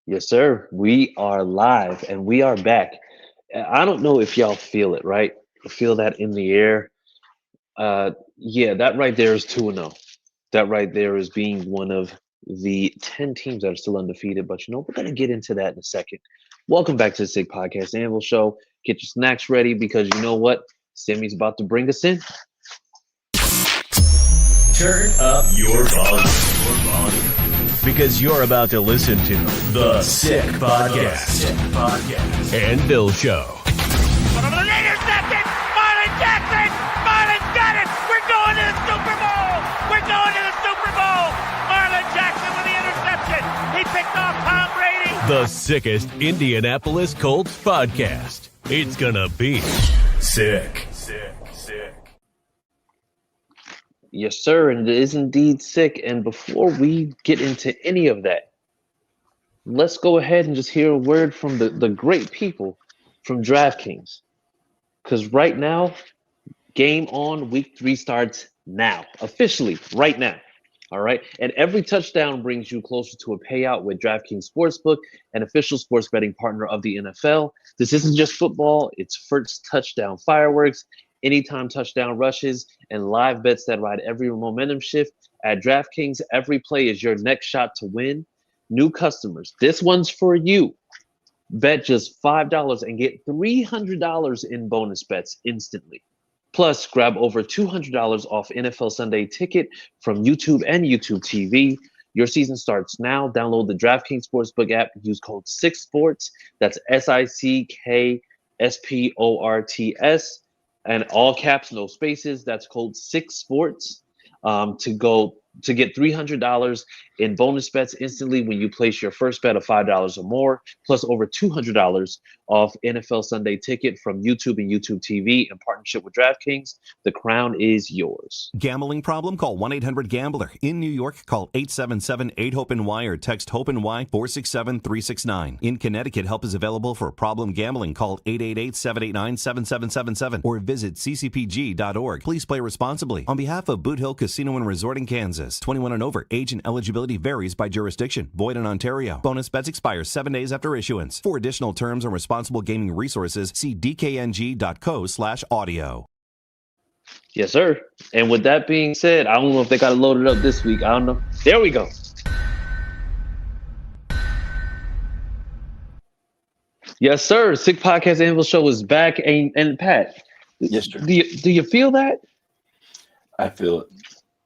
Yes, sir. We are live and we are back. I don't know if y'all feel it, right? Feel that in the air. Yeah, that right there is 2-0. That right there is being one of the 10 teams that are still undefeated. But we're going to get into that in a second. Welcome back to the Sig Podcast Anvil Show. Get your snacks ready because you know what? Sammy's about to bring us in. Turn up your volume. Because you're about to listen to The Sick Podcast. Anvil Show. Intercepted! Marlon Jackson! Marlon's got it! We're going to the Super Bowl! We're going to the Super Bowl! Marlon Jackson with the interception! He picked off Tom Brady! The sickest Indianapolis Colts podcast. It's gonna be sick. Yes, sir. And it is indeed sick. And before we get into any of that, let's go ahead and just hear a word from the great people from DraftKings. Because right now, game on, week 3 starts now, officially right now. All right. And every touchdown brings you closer to a payout with DraftKings Sportsbook, an official sports betting partner of the NFL. This isn't just football, it's first touchdown fireworks, anytime touchdown rushes, and live bets that ride every momentum shift. At DraftKings, every play is your next shot to win. New customers, this one's for you. Bet just $5 and get $300 in bonus bets instantly. Plus, grab over $200 off NFL Sunday Ticket from YouTube and YouTube TV. Your season starts now. Download the DraftKings Sportsbook app. Use code SICKSPORTS. That's SICKSPORTS. And all caps, no spaces. That's code SICKSPORTS to get $300 in bonus bets instantly when you place your first bet of $5 or more, plus over $200 off NFL Sunday Ticket from YouTube and YouTube TV in partnership with DraftKings. The crown is yours. Gambling problem? Call 1-800-GAMBLER. In New York, call 877-8-HOPE-NY or text HOPE-NY 467-369. In Connecticut, help is available for problem gambling. Call 888-789-7777 or visit ccpg.org. Please play responsibly. On behalf of Boot Hill Casino and Resort in Kansas, 21 and over. Age and eligibility varies by jurisdiction. Void in Ontario. Bonus bets expire 7 days after issuance. For additional terms and responsible gaming resources, see dkng.co/audio. Yes, sir. And with that being said, I don't know if they got it loaded up this week. I don't know. There we go. Yes, sir. Sick Podcast Anvil Show is back. And Pat, yes, sir. Do you feel that? I feel it.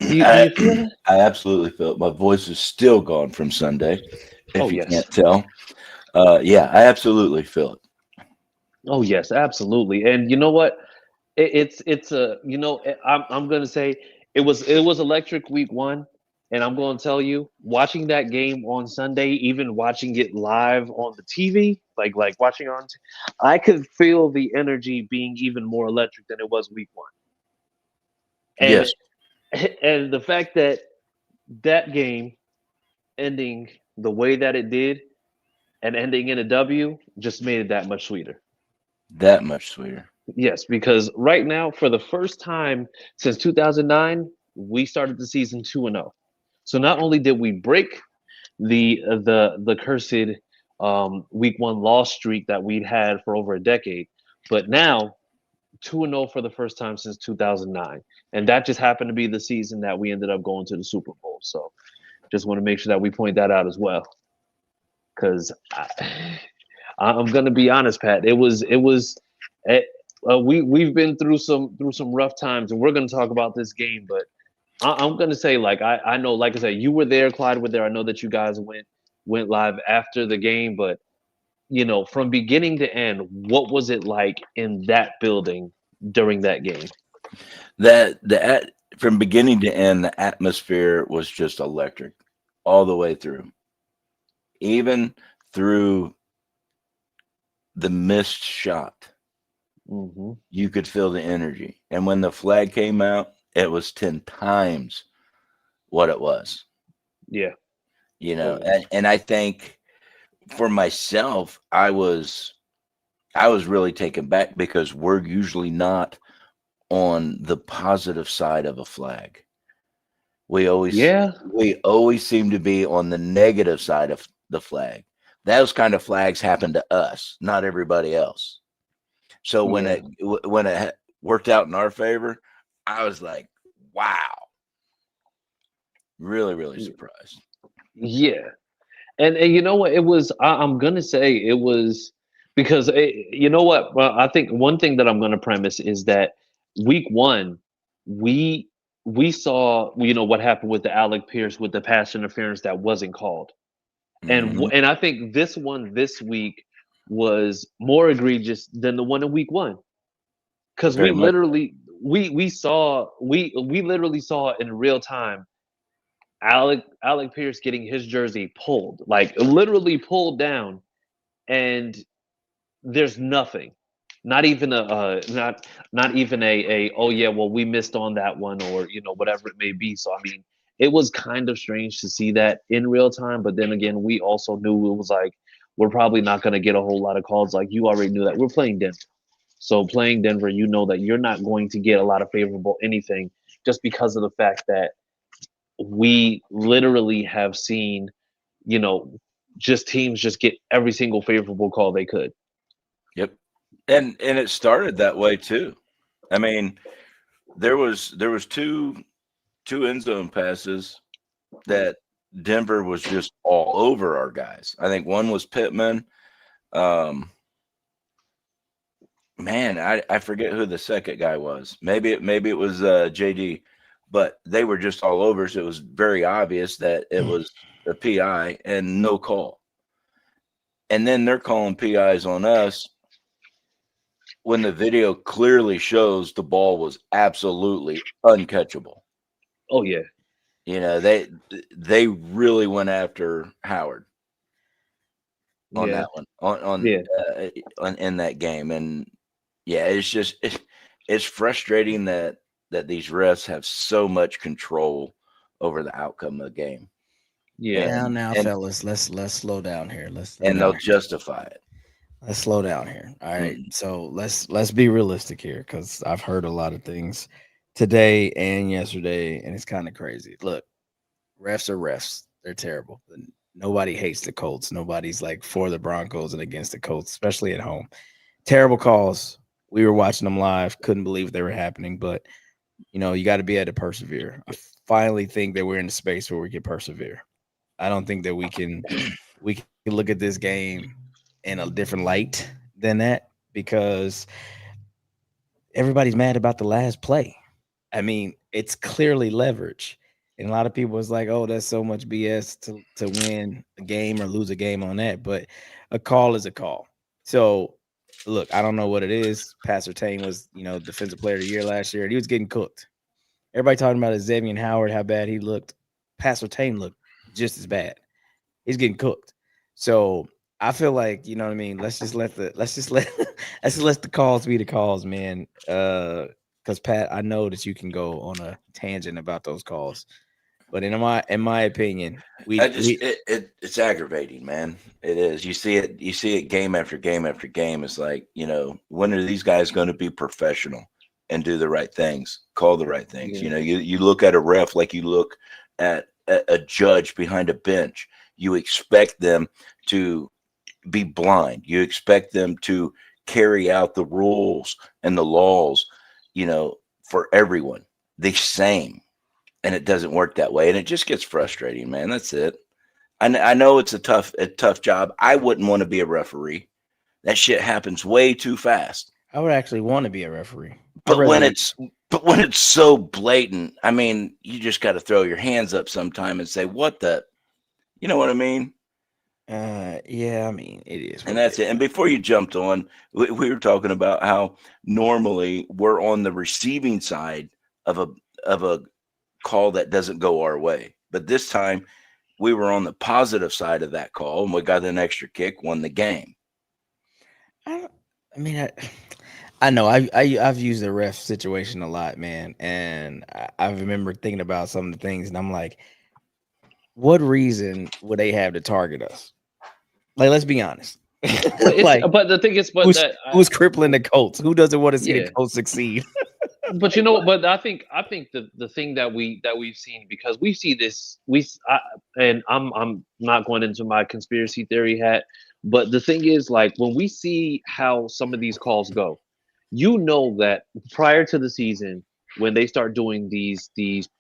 Do you feel that? I absolutely feel it. My voice is still gone from Sunday, if you can't tell. Yeah, I absolutely feel it. Oh, yes, absolutely. And you know what? I'm going to say it was electric week 1. And I'm going to tell you, watching that game on Sunday, even watching it live on the TV, like watching on, I could feel the energy being even more electric than it was week 1. And, yes. And the fact that game ending the way that it did and ending in a W just made it that much sweeter. That much sweeter. Yes, because right now, for the first time since 2009, we started the season 2-0. So not only did we break the cursed week 1 loss streak that we'd had for over a decade, but now 2-0 for the first time since 2009. And that just happened to be the season that we ended up going to the Super Bowl. So just want to make sure that we point that out as well. Because I'm going to be honest, Pat, we've been through some rough times, and we're going to talk about this game. But I'm going to say, I know, like I said, you were there, Clyde were there. I know that you guys went live after the game, but from beginning to end, what was it like in that building during that game? From beginning to end, the atmosphere was just electric all the way through. Even through the missed shot, you could feel the energy. And when the flag came out, it was 10 times what it was. Yeah. And I think for myself, I was really taken back because we're usually not on the positive side of a flag. We always seem to be on the negative side of the flag. those kind of flags happen to us, not everybody else. So when Yeah. it worked out in our favor, I was like, wow, really, really surprised. Yeah. And you know what? It was. I'm gonna say it was because you know what? Well, I think one thing that I'm gonna premise is that week one, we we saw what happened with the Alec Pierce with the pass interference that wasn't called, and Mhm. and I think this one this week was more egregious than the one in week one because we Very much. literally we literally saw in real time Alec Pierce getting his jersey pulled, like literally pulled down, and there's nothing. Not even not even a oh yeah, well we missed on that one, or whatever it may be. So I mean, it was kind of strange to see that in real time, but then again, we also knew it was like we're probably not going to get a whole lot of calls. Like you already knew that we're playing Denver. So playing Denver, you know that you're not going to get a lot of favorable anything just because of the fact that we literally have seen, you know, just teams just get every single favorable call they could. Yep. And it started that way too. I mean, there was two end zone passes that Denver was just all over our guys. I think one was Pittman. Um, Man, I forget who the second guy was. Maybe it was JD, but they were just all over. So it was very obvious that it was a PI and no call. And then they're calling PIs on us when the video clearly shows the ball was absolutely uncatchable. Oh yeah, They really went after Howard on yeah, that one on yeah, in that game. And yeah, it's frustrating that these refs have so much control over the outcome of the game, yeah, Now, and fellas, let's slow down here. Let's slow and they'll down. justify it. Let's slow down here. All right. Mm. So let's be realistic here, because I've heard a lot of things today and yesterday, and it's kind of crazy. Look, refs are refs. They're terrible. Nobody hates the Colts. Nobody's like for the Broncos and against the Colts, especially at home. Terrible calls. We were watching them live, couldn't believe they were happening, but you got to be able to persevere. I finally think that we're in a space where we can persevere. I don't think that we can look at this game in a different light than that, because everybody's mad about the last play. I mean, it's clearly leverage. And a lot of people was like, oh, that's so much BS to win a game or lose a game on that. But a call is a call. So look, I don't know what it is. Pastor Tane was, defensive player of the year last year, and he was getting cooked. Everybody talking about Xavier Howard, how bad he looked. Pastor Tane looked just as bad. He's getting cooked. So I feel like, you know what I mean. Let's just let let's just let the calls be the calls, man. Because Pat, I know that you can go on a tangent about those calls, but in my opinion, It's aggravating, man. It is. You see it game after game after game. It's like, when are these guys going to be professional and do the right things, call the right things? yeah, You look at a ref like you look at a judge behind a bench. You expect them to be blind. You expect them to carry out the rules and the laws, for everyone the same. And it doesn't work that way. And it just gets frustrating, man. That's it. I know it's a tough job. I wouldn't want to be a referee. That shit happens way too fast. I would actually want to be a referee. But when it's so blatant, I mean, you just got to throw your hands up sometime and say, what the, you know what I mean? Yeah, I mean, it is. And that's it. And before you jumped on, we were talking about how normally we're on the receiving side of a call that doesn't go our way. But this time we were on the positive side of that call, and we got an extra kick, won the game. I know I've used the ref situation a lot, man, and I remember thinking about some of the things, and I'm like, what reason would they have to target us? Like, let's be honest. but the thing is, who's crippling the Colts? Who doesn't want to see the Colts succeed? But but I think the thing that we've seen, because we see this, and I'm not going into my conspiracy theory hat, but the thing is, like, when we see how some of these calls go, that prior to the season, when they start doing these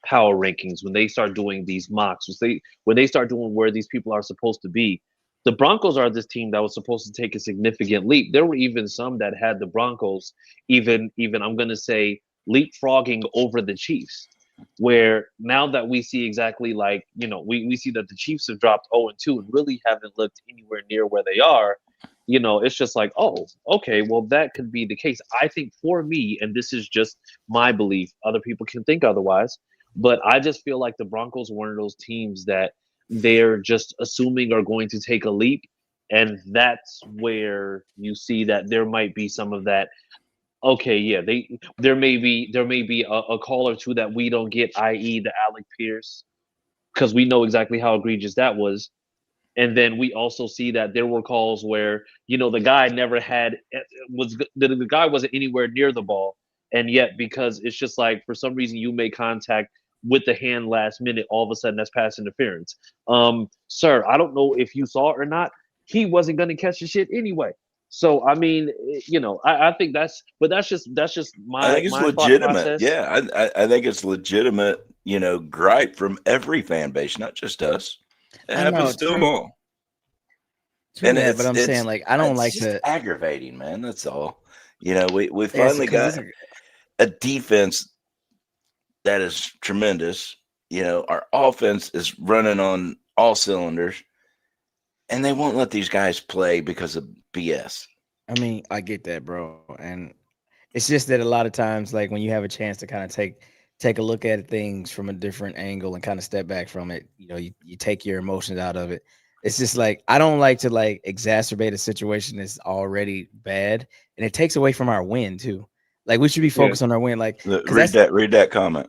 power rankings, when they start doing these mocks, when they start doing where these people are supposed to be, the Broncos are this team that was supposed to take a significant leap. There were even some that had the Broncos even I'm going to say leapfrogging over the Chiefs. Where now that we see exactly, like, we see that the Chiefs have dropped 0-2 and really haven't looked anywhere near where they are. It's just like, oh, okay, well, that could be the case. I think for me, and this is just my belief, other people can think otherwise, but I just feel like the Broncos are one of those teams that they're just assuming are going to take a leap. And that's where you see that there might be some of that. Okay, yeah, there may be a call or two that we don't get, i.e., the Alec Pierce, because we know exactly how egregious that was. And then we also see that there were calls where the guy never had the guy wasn't anywhere near the ball, and yet, because it's just like, for some reason, you make contact with the hand last minute, all of a sudden that's pass interference. Sir, I don't know if you saw it or not. He wasn't going to catch the shit anyway. So I mean, I think that's just I my think it's my thought legitimate. process. Yeah, I think it's legitimate. Gripe from every fan base, not just us. It I know, happens to them all, true and that, but it's I'm saying, like, I don't it's like just to. aggravating, man. That's all. We It's finally because got a defense that is tremendous. Our offense is running on all cylinders, and they won't let these guys play because of BS. I mean, I get that, bro, and it's just that a lot of times, like, when you have a chance to kind of take a look at things from a different angle and kind of step back from it, you take your emotions out of it. It's just like, I don't like to, like, exacerbate a situation that's already bad, and it takes away from our win too. Like, we should be Yeah. focused on our win, like, because Read that's that. Read that comment.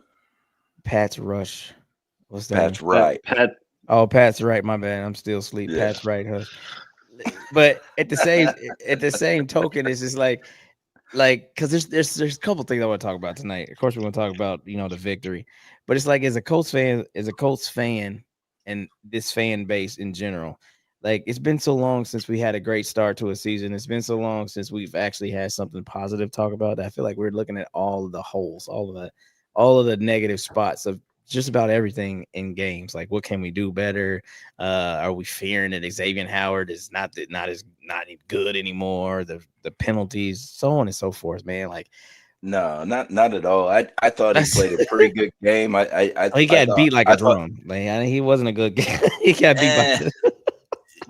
Pat's Rush. What's that mean? Pat's right. Pat. Oh, Pat's right. My bad. I'm still asleep. Yeah. Pat's right, Hush. But at the same token, it's just like, because there's a couple things I want to talk about tonight. Of course, we want to talk about the victory, but it's like, as a Colts fan, and this fan base in general, like, it's been so long since we had a great start to a season. It's been so long since we've actually had something positive to talk about, that I feel like we're looking at all of the holes, all of the negative spots of just about everything in games. Like, what can we do better? Are we fearing that Xavier Howard is not good anymore? The penalties, so on and so forth, man. Like, No, not at all. I thought he that's played a pretty good game. he I got thought beat like a I thought drum. Man, he wasn't a good guy. He got beat by.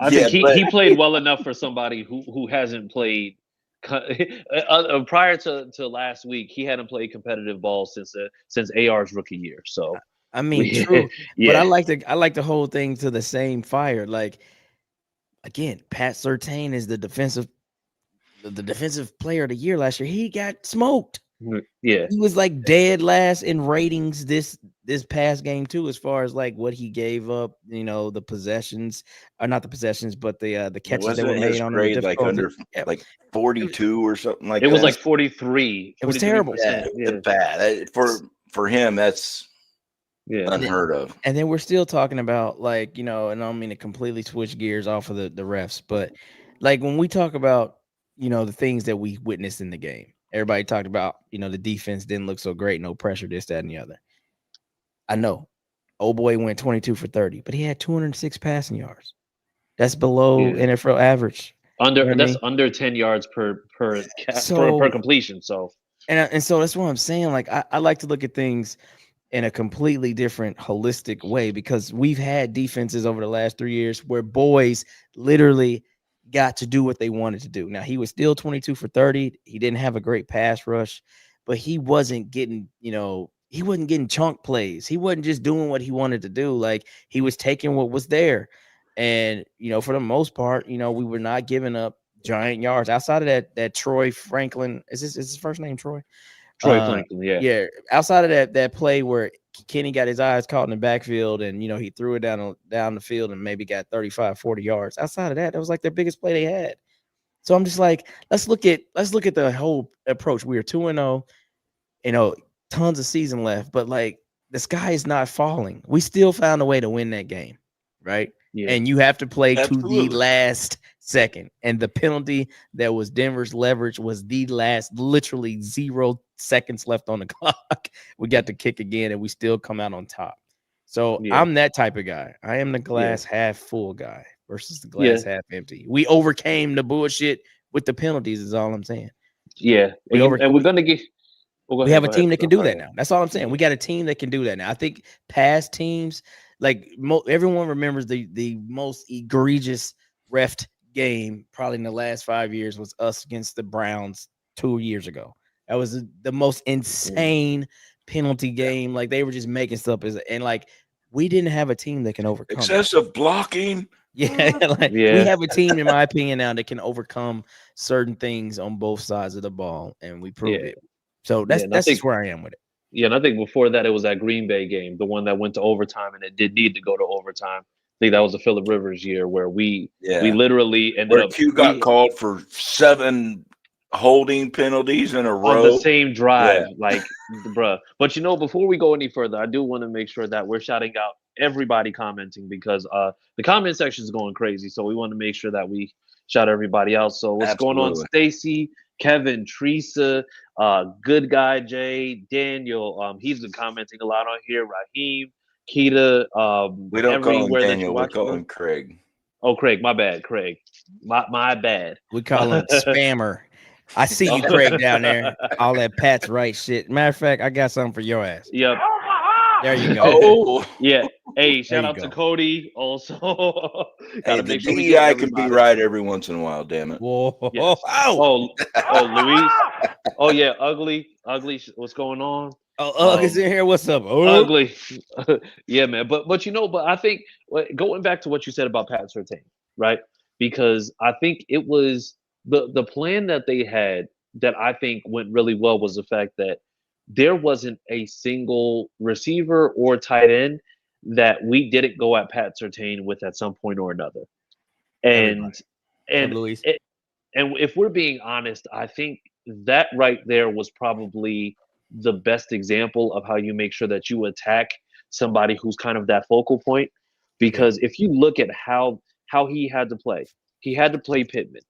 I yeah, think he, but he played well enough for somebody who hasn't played prior to last week. He hadn't played competitive ball since AR's rookie year. So I mean, true, but yeah, I like the whole thing to the same fire. Like, again, Pat Surtain is the defensive player of the year last year. He got smoked. yeah. He was like dead last in ratings this past game too, as far as like what he gave up. The possessions, or not the possessions, but the catches that wasn't were made his on him. The grade like difficulty. under Yep. like 42 or something like It was that? like 43. It was terrible. Yeah, 43%. Yeah, bad. For him, that's yeah. unheard of. And then we're still talking about, like, and I don't mean to completely switch gears off of the refs, but like, when we talk about the things that we witnessed in the game, everybody talked about the defense didn't look so great, no pressure, this, that, and the other. I know, old boy went 22 for 30, but he had 206 passing yards. That's below Yeah. NFL average. That's under 10 yards per So, completion. So and so that's what I'm saying. Like, I like to look at things in a completely different, holistic way, because we've had defenses over the last 3 years where boys literally got to do what they wanted to do. Now, he was still 22 for 30. He didn't have a great pass rush, but he wasn't getting chunk plays. He wasn't just doing what he wanted to do. Like, he was taking what was there. And, for the most part, we were not giving up giant yards outside of that Troy Franklin. Is his first name Troy? Troy Franklin, yeah. Yeah. Outside of that play where Kenny got his eyes caught in the backfield, and he threw it down the field and maybe got 35, 40 yards. Outside of that, was like their biggest play they had. So I'm just like, let's look at the whole approach. We were 2-0. tons of season left, but like the sky is not falling. We still found a way to win that game, right? Yeah. And you have to play to the Absolutely. last second. And the penalty that was Denver's leverage was the last, literally 0 seconds left on the clock. We got to kick again, and we still come out on top. So Yeah. I'm that type of guy. I am the glass half full guy versus the Yeah. glass half empty. We overcame the bullshit with the penalties, is all I'm saying. Yeah. We And we're gonna get. Oh, go We ahead, have a go ahead. team that can I'm do sorry. that now. That's all I'm saying. We got a team that can do that now. I think past teams, like everyone remembers the most egregious ref game probably in the last 5 years was us against the Browns 2 years ago. That was the most insane penalty game. Like they were just making stuff and like we didn't have a team that can overcome that. Excessive blocking. Yeah, like we Yeah. have a team, in my opinion, now that can overcome certain things on both sides of the ball, and we proved Yeah. it. So Yeah, and I that's think just where I am with it. Yeah, and I think before that it was that Green Bay game, the one that went to overtime, and it did need to go to overtime. I think that was the Phillip Rivers year where we Yeah. literally ended Where up Q got called for 7 holding penalties in a on row. the same drive, Yeah. like bruh. But before we go any further, I do want to make sure that we're shouting out everybody commenting because the comment section is going crazy. So we want to make sure that we shout everybody out. So what's going on, Absolutely. Stacy, Kevin, Teresa, good guy Jay, Daniel. He's been commenting a lot on here. Raheem, Keita, We don't call him everywhere that you Daniel. We watch call from. him Craig. Oh, Craig, my bad, Craig. My bad. We call him spammer. I see you, Craig, down there. All that Pat's right shit. Matter of fact, I got something for your ass. Yep. There you go. Oh, Yeah. Hey, shout you out to go. Cody. Also, hey, gotta the make sure we get DEI can be everybody. right every once in a while. Damn it. Whoa. Yes. Oh. Luis. Oh yeah, ugly. What's going on? Is in here. What's up? Ugly. Yeah, man. But I think going back to what you said about Pat Surtain, right? Because I think it was the plan that they had that I think went really well was the fact that there wasn't a single receiver or tight end that we didn't go at Pat Surtain with at some point or another. And and Luis. and if we're being honest, I think that right there was probably the best example of how you make sure that you attack somebody who's kind of that focal point. Because if you look at how he had to play Pittman.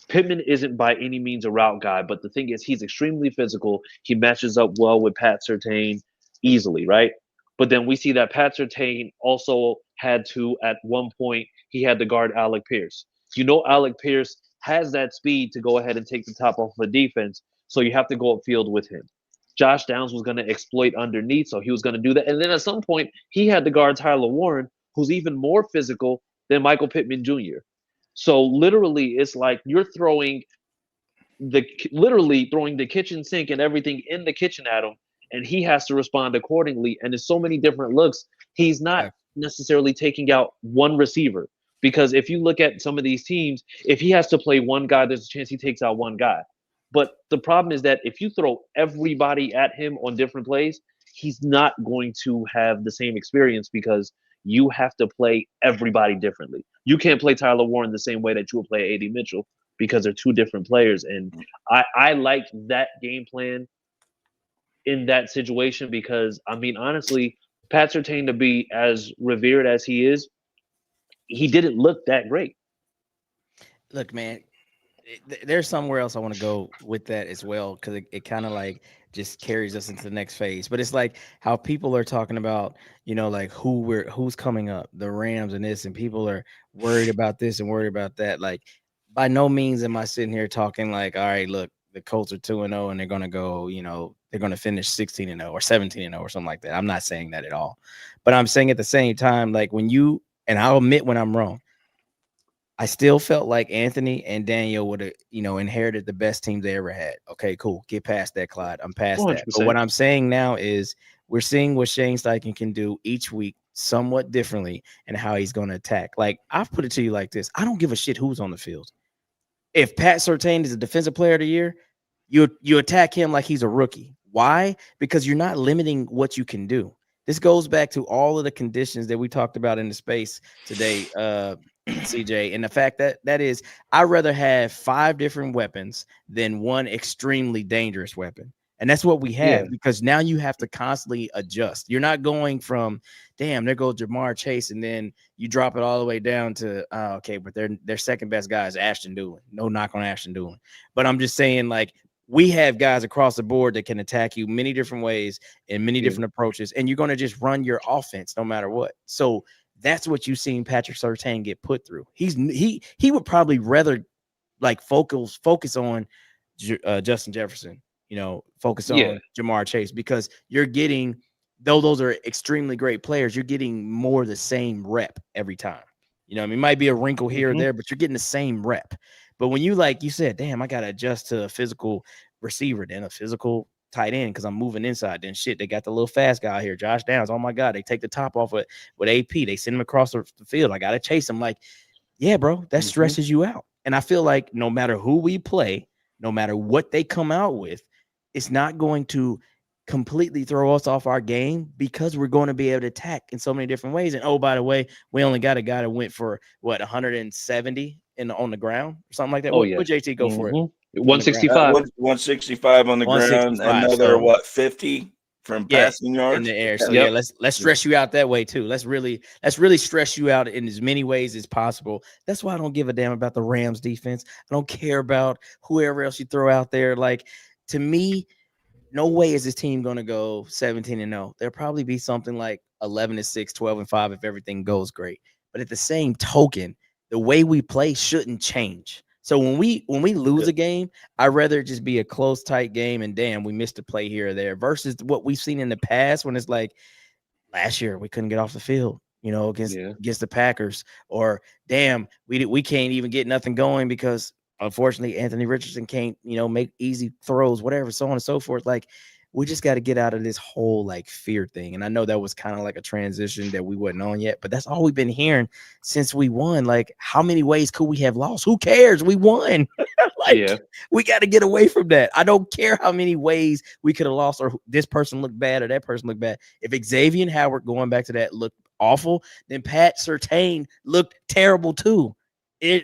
Pittman isn't by any means a route guy, but the thing is, he's extremely physical. He matches up well with Pat Surtain easily, right? But then we see that Pat Surtain also had to, at one point, he had to guard Alec Pierce. Alec Pierce has that speed to go ahead and take the top off of a defense, so you have to go upfield with him. Josh Downs was going to exploit underneath, so he was going to do that. And then at some point, he had to guard Tyler Warren, who's even more physical than Michael Pittman Jr. So literally, it's like you're throwing the kitchen sink and everything in the kitchen at him, and he has to respond accordingly. And there's so many different looks. He's not necessarily taking out one receiver because if you look at some of these teams, if he has to play one guy, there's a chance he takes out one guy. But the problem is that if you throw everybody at him on different plays, he's not going to have the same experience because you have to play everybody differently. You can't play Tyler Warren the same way that you will play A.D. Mitchell because they're two different players. And I like that game plan in that situation because, I mean, honestly, Pat Surtain, to be as revered as he is, he didn't look that great. Look, man, there's somewhere else I want to go with that as well because it kind of like just carries us into the next phase. But it's like how people are talking about, like who's coming up, the Rams and this, and people are worried about this and worried about that. Like, by no means am I sitting here talking like, all right, look, the Colts are 2-0 and they're gonna go, they're gonna finish 16-0 or 17-0 or something like that. I'm not saying that at all. But I'm saying at the same time, like and I'll admit when I'm wrong. I still felt like Anthony and Daniel would have, inherited the best team they ever had. Okay, cool. Get past that, Clyde. I'm past 100%. That. But what I'm saying now is we're seeing what Shane Steichen can do each week somewhat differently and how he's going to attack. Like, I've put it to you like this. I don't give a shit who's on the field. If Pat Surtain is a defensive player of the year, you attack him like he's a rookie. Why? Because you're not limiting what you can do. This goes back to all of the conditions that we talked about in the space today, CJ, and the fact that is, I'd rather have 5 different weapons than one extremely dangerous weapon. And that's what we have, Yeah. because now you have to constantly adjust. You're not going from, damn, there goes Jamar Chase, and then you drop it all the way down to, okay, but their second best guy is Ashton Doolin. No knock on Ashton Doolin. But I'm just saying, like, we have guys across the board that can attack you many different ways and many different approaches, and you're going to just run your offense no matter what. So that's what you've seen Patrick Surtain get put through. He would probably rather like focus on Justin Jefferson, focus on Jamar Chase, because you're getting, though those are extremely great players, you're getting more the same rep every time. I mean, it might be a wrinkle here or there, but you're getting the same rep. But when you, like you said, damn, I got to adjust to a physical receiver, then a physical tight end because I'm moving inside, then shit, they got the little fast guy here, Josh Downs. Oh my God, they take the top off with AP. They send him across the field. I got to chase him. Like, yeah, bro, that stresses you out. And I feel like no matter who we play, no matter what they come out with, it's not going to completely throw us off our game, because we're going to be able to attack in so many different ways. And oh, by the way, we only got a guy that went for 170 on the ground or something like that. What JT go for it? 165. 165 on the ground. Another 50 from passing yards in the air. So let's stress you out that way too. Let's really stress you out in as many ways as possible. That's why I don't give a damn about the Rams defense. I don't care about whoever else you throw out there. Like, to me, no way is this team going to go 17-0. There'll probably be something like 11-6, 12-5 if everything goes great. But at the same token, the way we play shouldn't change. So when we lose a game, I'd rather it just be a close, tight game and damn, we missed a play here or there, versus what we've seen in the past when it's like last year we couldn't get off the field, against the Packers, or damn, we can't even get nothing going because unfortunately Anthony Richardson can't, make easy throws, whatever, so on and so forth. Like, we just got to get out of this whole like fear thing. And I know that was kind of like a transition that we wasn't on yet, but that's all we've been hearing since we won. Like, how many ways could we have lost? Who cares? We won. We got to get away from that. I don't care how many ways we could have lost, or this person looked bad or that person looked bad. If Xavier Howard, going back to that, looked awful, then Pat Surtain looked terrible too. They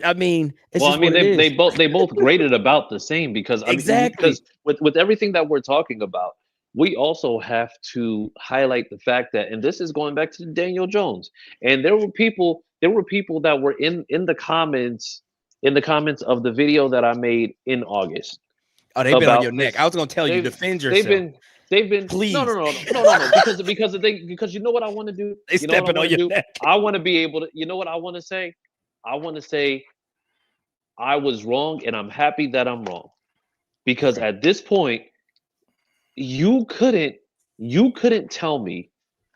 both graded about the same, because because with everything that we're talking about, we also have to highlight the fact that, and this is going back to Daniel Jones, and there were people that were in the comments of the video that I made in August. Oh, they've been on your neck. I was going to tell you, defend yourself. They've been please. No, because you know what I want to do. They stepping on your neck. I want to be able to. You know what I want to say? I want to say I was wrong, and I'm happy that I'm wrong, because at this point, you couldn't tell me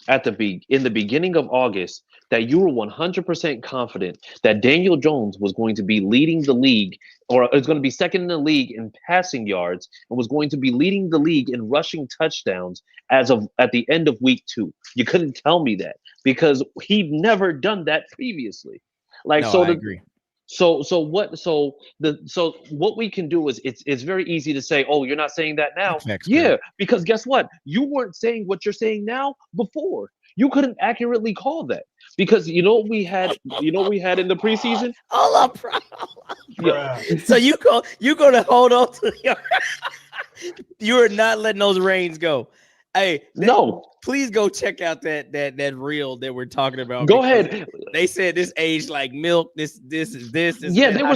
in the beginning of August that you were 100% confident that Daniel Jones was going to be leading the league, or is going to be second in the league in passing yards, and was going to be leading the league in rushing touchdowns at the end of week 2. You couldn't tell me that, because he'd never done that previously. Like, I agree. So what we can do is, it's very easy to say, oh, you're not saying that now. Because guess what? You weren't saying what you're saying now before. You couldn't accurately call that, because you know what we had in the preseason? Hold up, bro. Yeah. So you gonna hold on to your you are not letting those reins go. Hey, no. Please go check out that reel that we're talking about. Go ahead. They said this aged like milk. This is this. Yeah, they were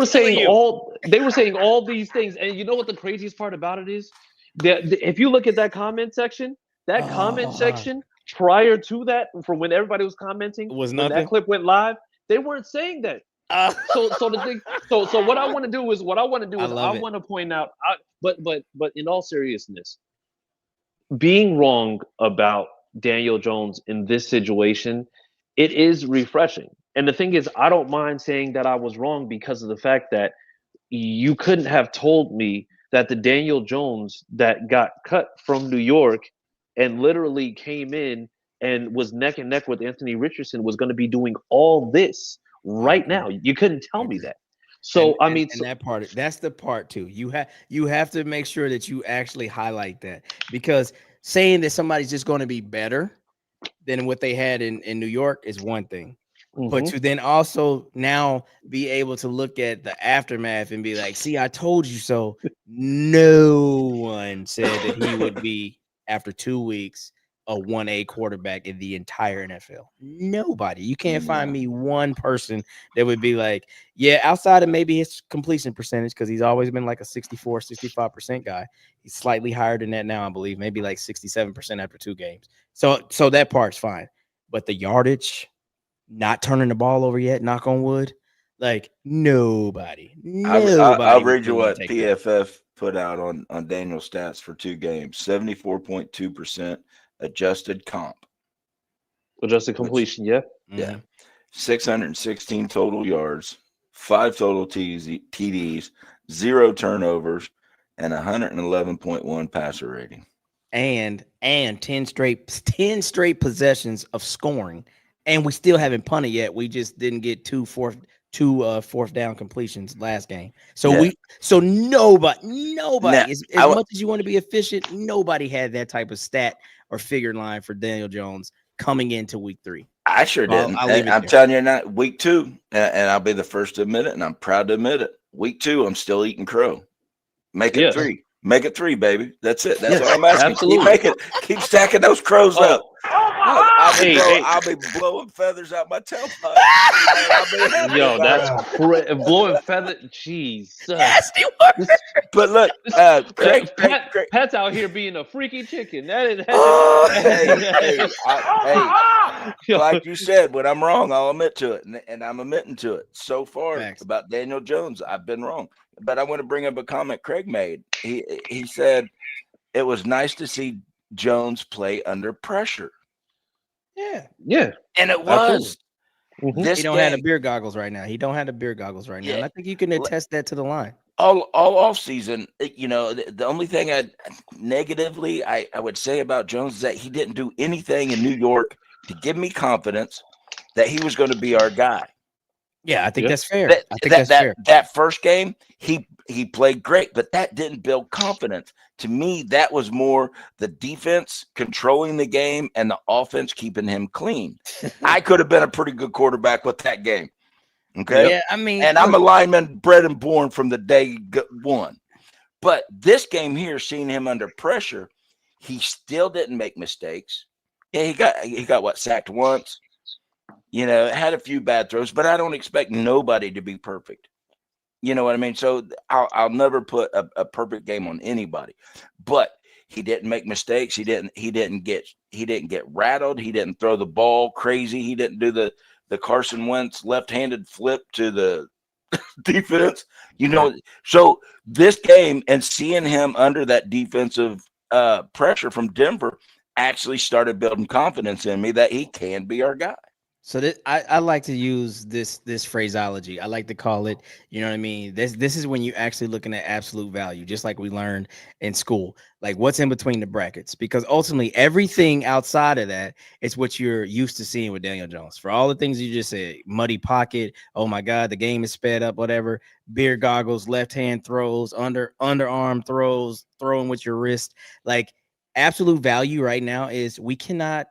saying all these things. And you know what the craziest part about it is? If you look at that comment section, prior to that, from when everybody was commenting, was when that clip went live, they weren't saying that. So what I want to do is I want to point out, but in all seriousness, being wrong about Daniel Jones in this situation, it is refreshing. And the thing is, I don't mind saying that I was wrong, because of the fact that you couldn't have told me that the Daniel Jones that got cut from New York and literally came in and was neck and neck with Anthony Richardson was going to be doing all this right now. You couldn't tell me that. So that's the part too. You have to make sure that you actually highlight that, because saying that somebody's just going to be better than what they had in New York is one thing. But to then also now be able to look at the aftermath and be like, see, I told you so. No one said that he would be, after 2 weeks, a 1A quarterback in the entire NFL. Nobody. You can't find me one person that would be like, yeah, outside of maybe his completion percentage, because he's always been like a 64, 65% guy. He's slightly higher than that now, I believe, maybe like 67% after 2 games. So that part's fine. But the yardage, not turning the ball over yet, knock on wood, like nobody. I'll Was read you willing to what take that. PFF put out on Daniel's stats for 2 games: 74.2% adjusted comp, Adjusted which completion, yeah. yeah, 616 total yards, 5 total TDs, 0 turnovers, and 111.1 passer rating. And 10 straight possessions of scoring, and we still haven't punted yet. We just didn't get two fourth down completions last game. So nobody Now, as much as you want to be efficient, nobody had that type of stat or figure line for Daniel Jones coming into week 3. I sure didn't. I'll leave it I'm there. telling you, not week 2, and I'll be the first to admit it, and I'm proud to admit it. Week 2, I'm still eating crow. Make it Yes. 3. Make it 3, baby. That's it. That's Yes, all I'm asking. absolutely. Keep stacking those crows up. Hey, I'll be blowing feathers out my tailpipe. I'll be happy yo, about that's blowing feather. Jesus. But look, Craig, Pat's out here being a freaky chicken. Hey, yo, like you said, when I'm wrong, I'll admit to it, and I'm admitting to it. So far Facts. about Daniel Jones, I've been wrong. But I want to bring up a comment Craig made. He said it was nice to see Jones play under pressure. yeah. And it was. This He don't have the beer goggles right now. Yeah. And I think you can attest that to the line. all off season, the only thing I would say about Jones is that he didn't do anything in New York to give me confidence that he was going to be our guy. Yeah, I think Yeah. that's fair. I think that's fair. That first game, he played great, but that didn't build confidence. To me, that was more the defense controlling the game and the offense keeping him clean. I could have been a pretty good quarterback with that game. Okay. Yeah, I mean, and I'm a lineman bred and born from the day one. But this game here, seeing him under pressure, he still didn't make mistakes. Yeah, he got what, sacked once. Had a few bad throws, but I don't expect nobody to be perfect. You know what I mean? So I'll never put a perfect game on anybody. But he didn't make mistakes. He didn't get rattled. He didn't throw the ball crazy. He didn't do the Carson Wentz left-handed flip to the defense. So this game and seeing him under that defensive pressure from Denver actually started building confidence in me that he can be our guy. So I like to use this phraseology. I like to call it, you know what I mean? This is when you're actually looking at absolute value, just like we learned in school. Like what's in between the brackets? Because ultimately everything outside of that is what you're used to seeing with Daniel Jones. For all the things you just said, muddy pocket, oh my God, the game is sped up, whatever, beer goggles, left hand throws, underarm throws, throwing with your wrist. Like absolute value right now is we cannot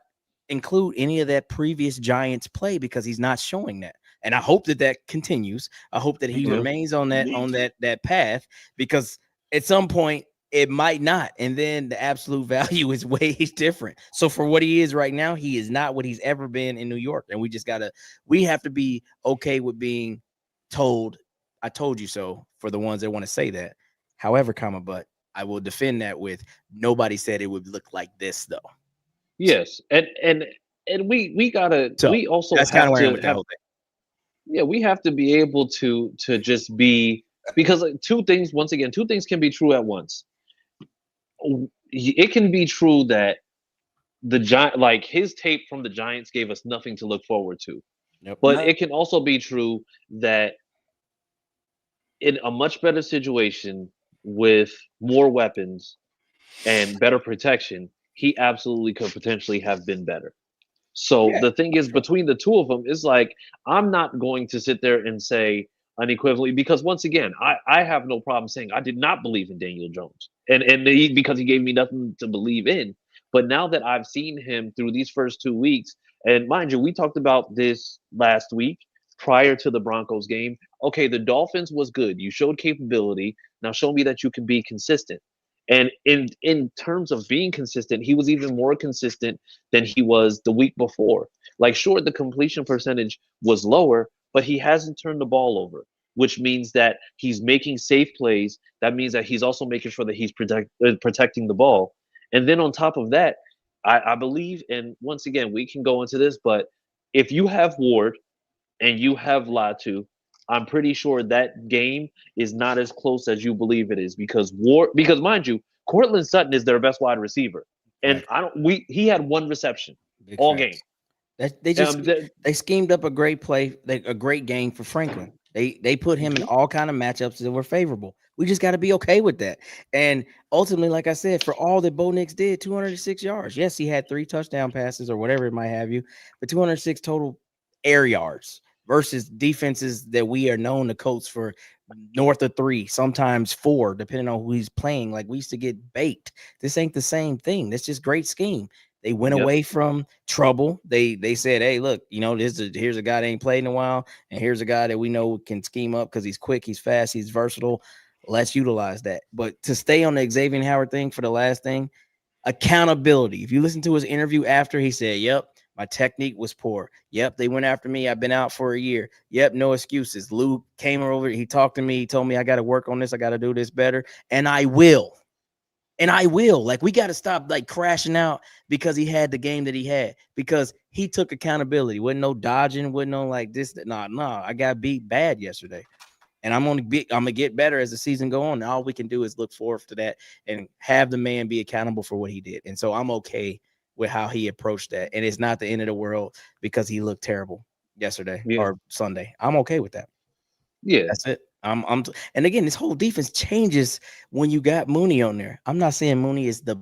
include any of that previous Giants play because he's not showing that. And I hope that continues. I hope that he remains on that path, because at some point it might not. And then the absolute value is way different. So for what he is right now, he is not what he's ever been in New York. And we have to be okay with being told, I told you so, for the ones that want to say that. However, but I will defend that with nobody said it would look like this though. Yes, and we gotta. So we also that's have kind of where I am to with that have. whole thing. Yeah, we have to be able to just be, because two things. Once again, two things can be true at once. It can be true that like his tape from the Giants gave us nothing to look forward to, but it can also be true that in a much better situation with more weapons and better protection, he absolutely could potentially have been better. So the thing is, between the two of them, is like, I'm not going to sit there and say unequivocally, because once again, I have no problem saying I did not believe in Daniel Jones, because he gave me nothing to believe in. But now that I've seen him through these first 2 weeks, And mind you, we talked about this last week prior to the Broncos game. Okay, the Dolphins was good. You showed capability. Now show me that you can be consistent. And in terms of being consistent, he was even more consistent than he was the week before. Like, sure, the completion percentage was lower, but he hasn't turned the ball over, which means that he's making safe plays. That means that he's also making sure that he's protecting the ball. And then on top of that, I believe, and once again, we can go into this, but if you have Ward and you have Latu, I'm pretty sure that game is not as close as you believe it is because because mind you, Cortland Sutton is their best wide receiver, and Facts. I don't. He had one reception Big all game. facts. That they just Th- they schemed up a great play, a great game for Franklin. They put him in mhm, all kind of matchups that were favorable. We just got to be okay with that. And ultimately, like I said, for all that Bo Nix did, 206 yards. Yes, he had 3 touchdown passes or whatever it might have you, but 206 total air yards versus defenses that we are known to coach for north of 3, sometimes 4, depending on who he's playing. Like we used to get baked. This ain't the same thing. That's just great scheme. They went Yep. away from trouble. They said, "Hey, look, here's a guy that ain't played in a while, and here's a guy that we know can scheme up because he's quick, he's fast, he's versatile. Let's utilize that." But to stay on the Xavier Howard thing for the last thing, accountability. If you listen to his interview after, he said, "Yep, my technique was poor. Yep, they went after me. I've been out for a year. Yep, no excuses." Lou came over, he talked to me, he told me I got to work on this, I got to do this better, and I will. And I will. Like, we got to stop like crashing out because he had the game that he had, because he took accountability. Wasn't no dodging, wasn't no like this. No, I got beat bad yesterday. And I'm gonna get better as the season go on. And all we can do is look forward to that and have the man be accountable for what he did. And so I'm okay with how he approached that. And it's not the end of the world because he looked terrible yesterday Yeah. or Sunday. I'm okay with that. Yeah. That's it. And again, this whole defense changes when you got Mooney on there. I'm not saying Mooney is the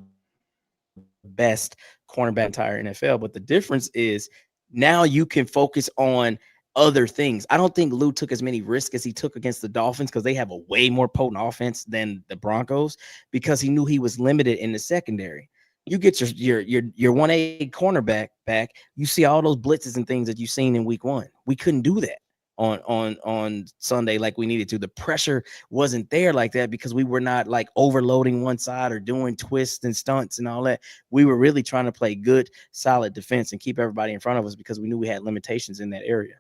best cornerback entire NFL, but the difference is now you can focus on other things. I don't think Lou took as many risks as he took against the Dolphins because they have a way more potent offense than the Broncos, because he knew he was limited in the secondary. You get your 1A cornerback back, you see all those blitzes and things that you've seen in week 1. We couldn't do that on Sunday like we needed to. The pressure wasn't there like that because we were not like overloading one side or doing twists and stunts and all that. We were really trying to play good, solid defense and keep everybody in front of us because we knew we had limitations in that area.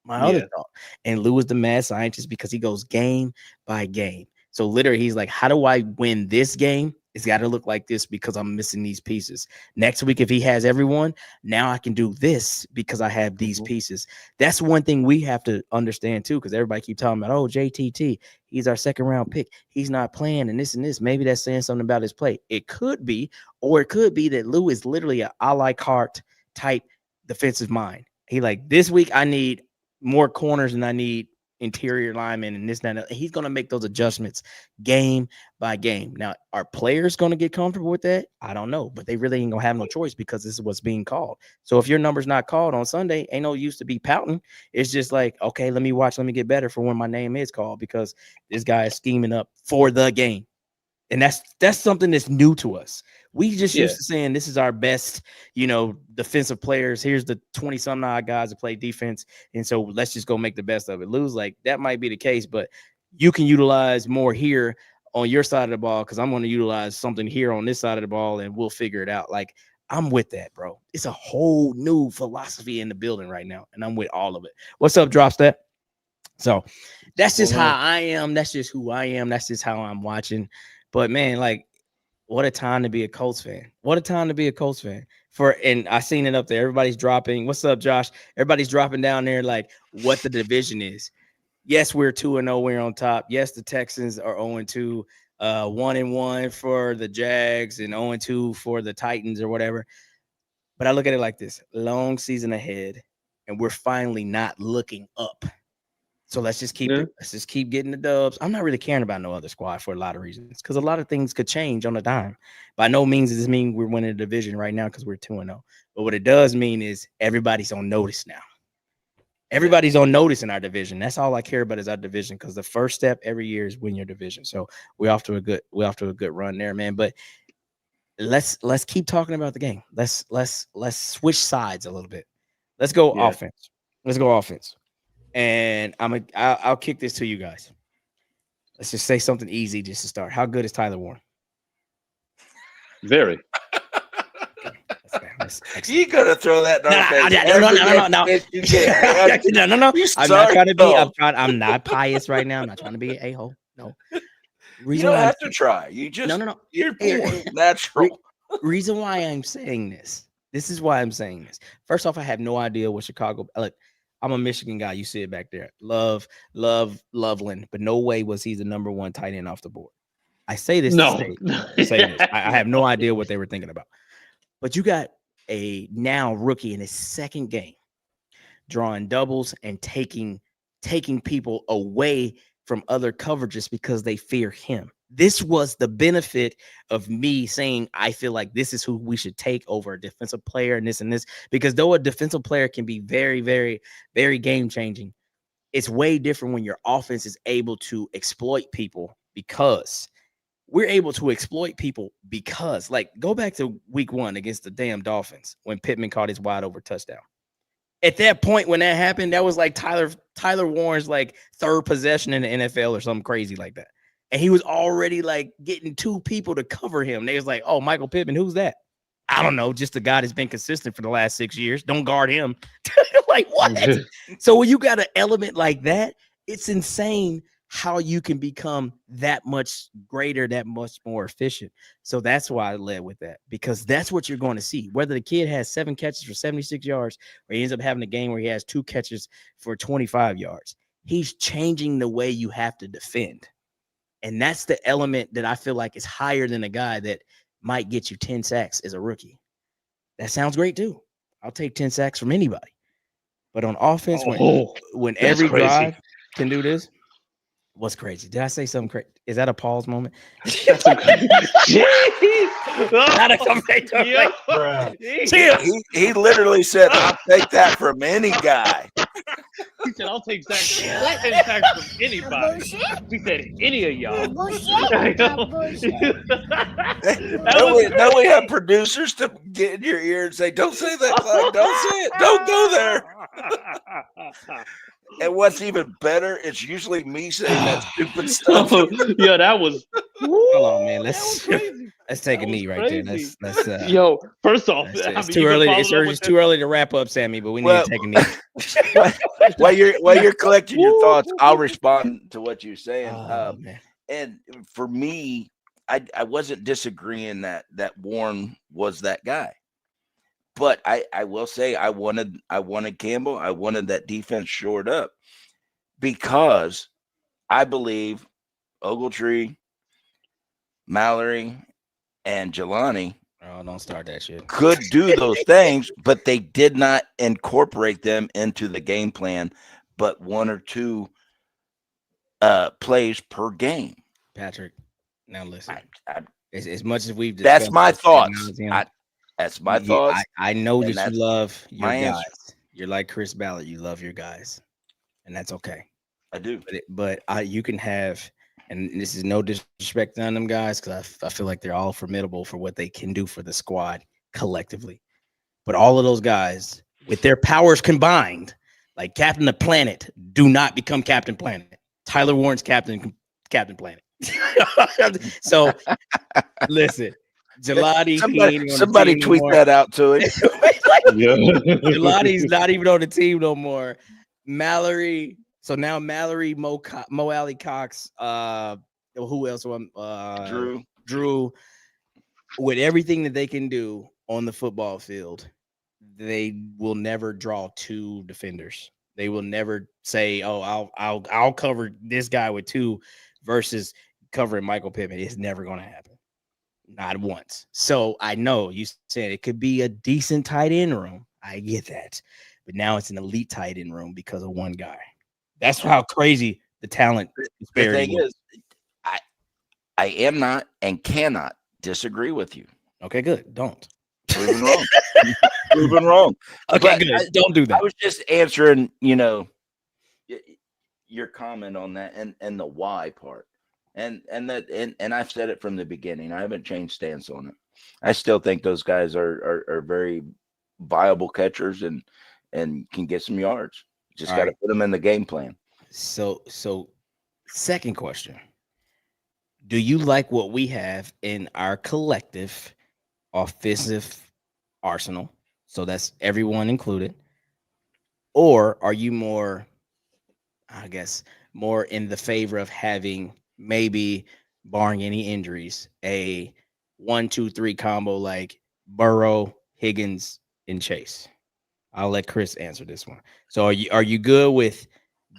My other Yeah. thought, and Lou is the mad scientist because he goes game by game. So literally, he's like, how do I win this game? It's got to look like this because I'm missing these pieces. Next week, if he has everyone, now I can do this because I have these Mhm. pieces. That's one thing we have to understand too, because everybody keep talking about, oh, JTT, he's our second round pick. He's not playing and this and this. Maybe that's saying something about his play. It could be, or it could be that Lou is literally a la carte type defensive mind. He like, this week I need more corners and I need interior linemen and this and that. He's going to make those adjustments game by game. Now, are players going to get comfortable with that? I don't know, but they really ain't going to have no choice because this is what's being called. So if your number's not called on Sunday, ain't no use to be pouting. It's just like, okay, let me get better for when my name is called because this guy is scheming up for the game. And that's something that's new to us. We just Yeah. used to saying this is our best, defensive players. Here's the 20-some odd guys that play defense. And so let's just go make the best of it. Lou's like, that might be the case, but you can utilize more here on your side of the ball because I'm going to utilize something here on this side of the ball and we'll figure it out. Like, I'm with that, bro. It's a whole new philosophy in the building right now, and I'm with all of it. What's up, Dropstep? So that's just how I am. That's just who I am. That's just how I'm watching. But man, like, what a time to be a Colts fan. What a time to be a Colts fan. And I seen it up there. Everybody's dropping. What's up, Josh? Everybody's dropping down there like what the division is. Yes, we're 2-0. We're on top. Yes, the Texans are 0-2. 1-1 for the Jags and 0-2 for the Titans or whatever. But I look at it like this: long season ahead, and we're finally not looking up. So let's just keep Yeah. it. Let's just keep getting the dubs. I'm not really caring about no other squad for a lot of reasons because a lot of things could change on a dime. By no means does this mean we're winning the division right now because we're 2-0. But what it does mean is everybody's on notice now. Everybody's on notice in our division. That's all I care about is our division because the first step every year is win your division. So we're off to a good run there, man. But let's keep talking about the game. Let's switch sides a little bit. Let's go Yeah. offense. Let's go offense. And I'll kick this to you guys. Let's just say something easy just to start. How good is Tyler Warren? Very. That's excellent. You gotta throw that in our face. No. You I'm not sorry, trying to be. dog. I'm not pious right now. I'm not trying to be an a-hole. No. You don't have to try. You just No. You're born natural. Reason why I'm saying this. This is why I'm saying this. First off, I have no idea what Chicago. Look, I'm a Michigan guy. You see it back there. Love Loveland, but no way was he the number one tight end off the board. I say this No. to say this. I have no idea what they were thinking about. But you got a now rookie in his second game drawing doubles and taking people away from other coverages because they fear him. This was the benefit of me saying I feel like this is who we should take over a defensive player and this, because though a defensive player can be very, very, very game changing, it's way different when your offense is able to exploit people, because we're able to exploit people because, like, go back to week 1 against the damn Dolphins when Pittman caught his wide over touchdown. At that point, when that happened, that was like Tyler Warren's like third possession in the NFL or something crazy like that. And he was already like getting 2 people to cover him. They was like, oh, Michael Pittman, who's that? I don't know, just a guy that's been consistent for the last 6 years. Don't guard him. Like, what? So when you got an element like that, it's insane how you can become that much greater, that much more efficient. So that's why I led with that, because that's what you're going to see. Whether the kid has 7 catches for 76 yards or he ends up having a game where he has 2 catches for 25 yards, he's changing the way you have to defend. And that's the element that I feel like is higher than a guy that might get you 10 sacks as a rookie. That sounds great too. I'll take 10 sacks from anybody. But on offense, when every drive can do this, what's crazy? Did I say something crazy? Is that a pause moment? That's a Not a He literally said, I'll take that from any guy. He said, I'll take sacks from anybody. He said, any of y'all. Now we have producers to get in your ear and say, don't say that, Clyde. Don't say it. Don't go there. And what's even better, it's usually me saying that stupid stuff. Yeah, that was. Hold on, man. Let's take a knee right there. Let's Yo, first off, it's too early. It's too early to wrap up, Sammy. But we need to take a knee. While you're collecting your thoughts, I'll respond to what you're saying. And for me, I wasn't disagreeing that Warren was that guy. But I will say I wanted Campbell. I wanted that defense shored up because I believe Ogletree, Mallory, and Jelani don't start that shit. Could do those things, but they did not incorporate them into the game plan, but 1 or 2 plays per game. Patrick, now listen. As much as we've discussed, that's my thoughts. That's my thoughts. I know that you love your guys. You're like Chris Ballard. You love your guys, and that's okay. I do. But you can have, and this is no disrespect on them guys, because I feel like they're all formidable for what they can do for the squad collectively. But all of those guys, with their powers combined, like Captain the Planet, do not become Captain Planet. Tyler Warren's Captain Planet. So listen. Jelani, somebody tweet that out to it. Jelani's not even on the team no more. Mallory. So now Mallory, Mo Alley Cox, who else? Drew. With everything that they can do on the football field, they will never draw 2 defenders. They will never say, "Oh, I'll cover this guy with 2 versus covering Michael Pittman." It's never going to happen. Not once. So I know you said it could be a decent tight end room. I get that. But now it's an elite tight end room because of one guy. That's how crazy the talent disparity is. I am not and cannot disagree with you. Okay, good. Don't. Proven wrong. Proven wrong. Okay, good. Don't do that. I was just answering, your comment on that and the why part. And I've said it from the beginning. I haven't changed stance on it. I still think those guys are very viable catchers, and and can get some yards. Just All got to right. put them in the game plan. So second question. Do you like what we have in our collective offensive arsenal? So that's everyone included. Or are you more, I guess, more in the favor of having maybe, barring any injuries, a 1-2-3 combo like Burrow, Higgins, and Chase? I'll let Chris answer this one. So are you good with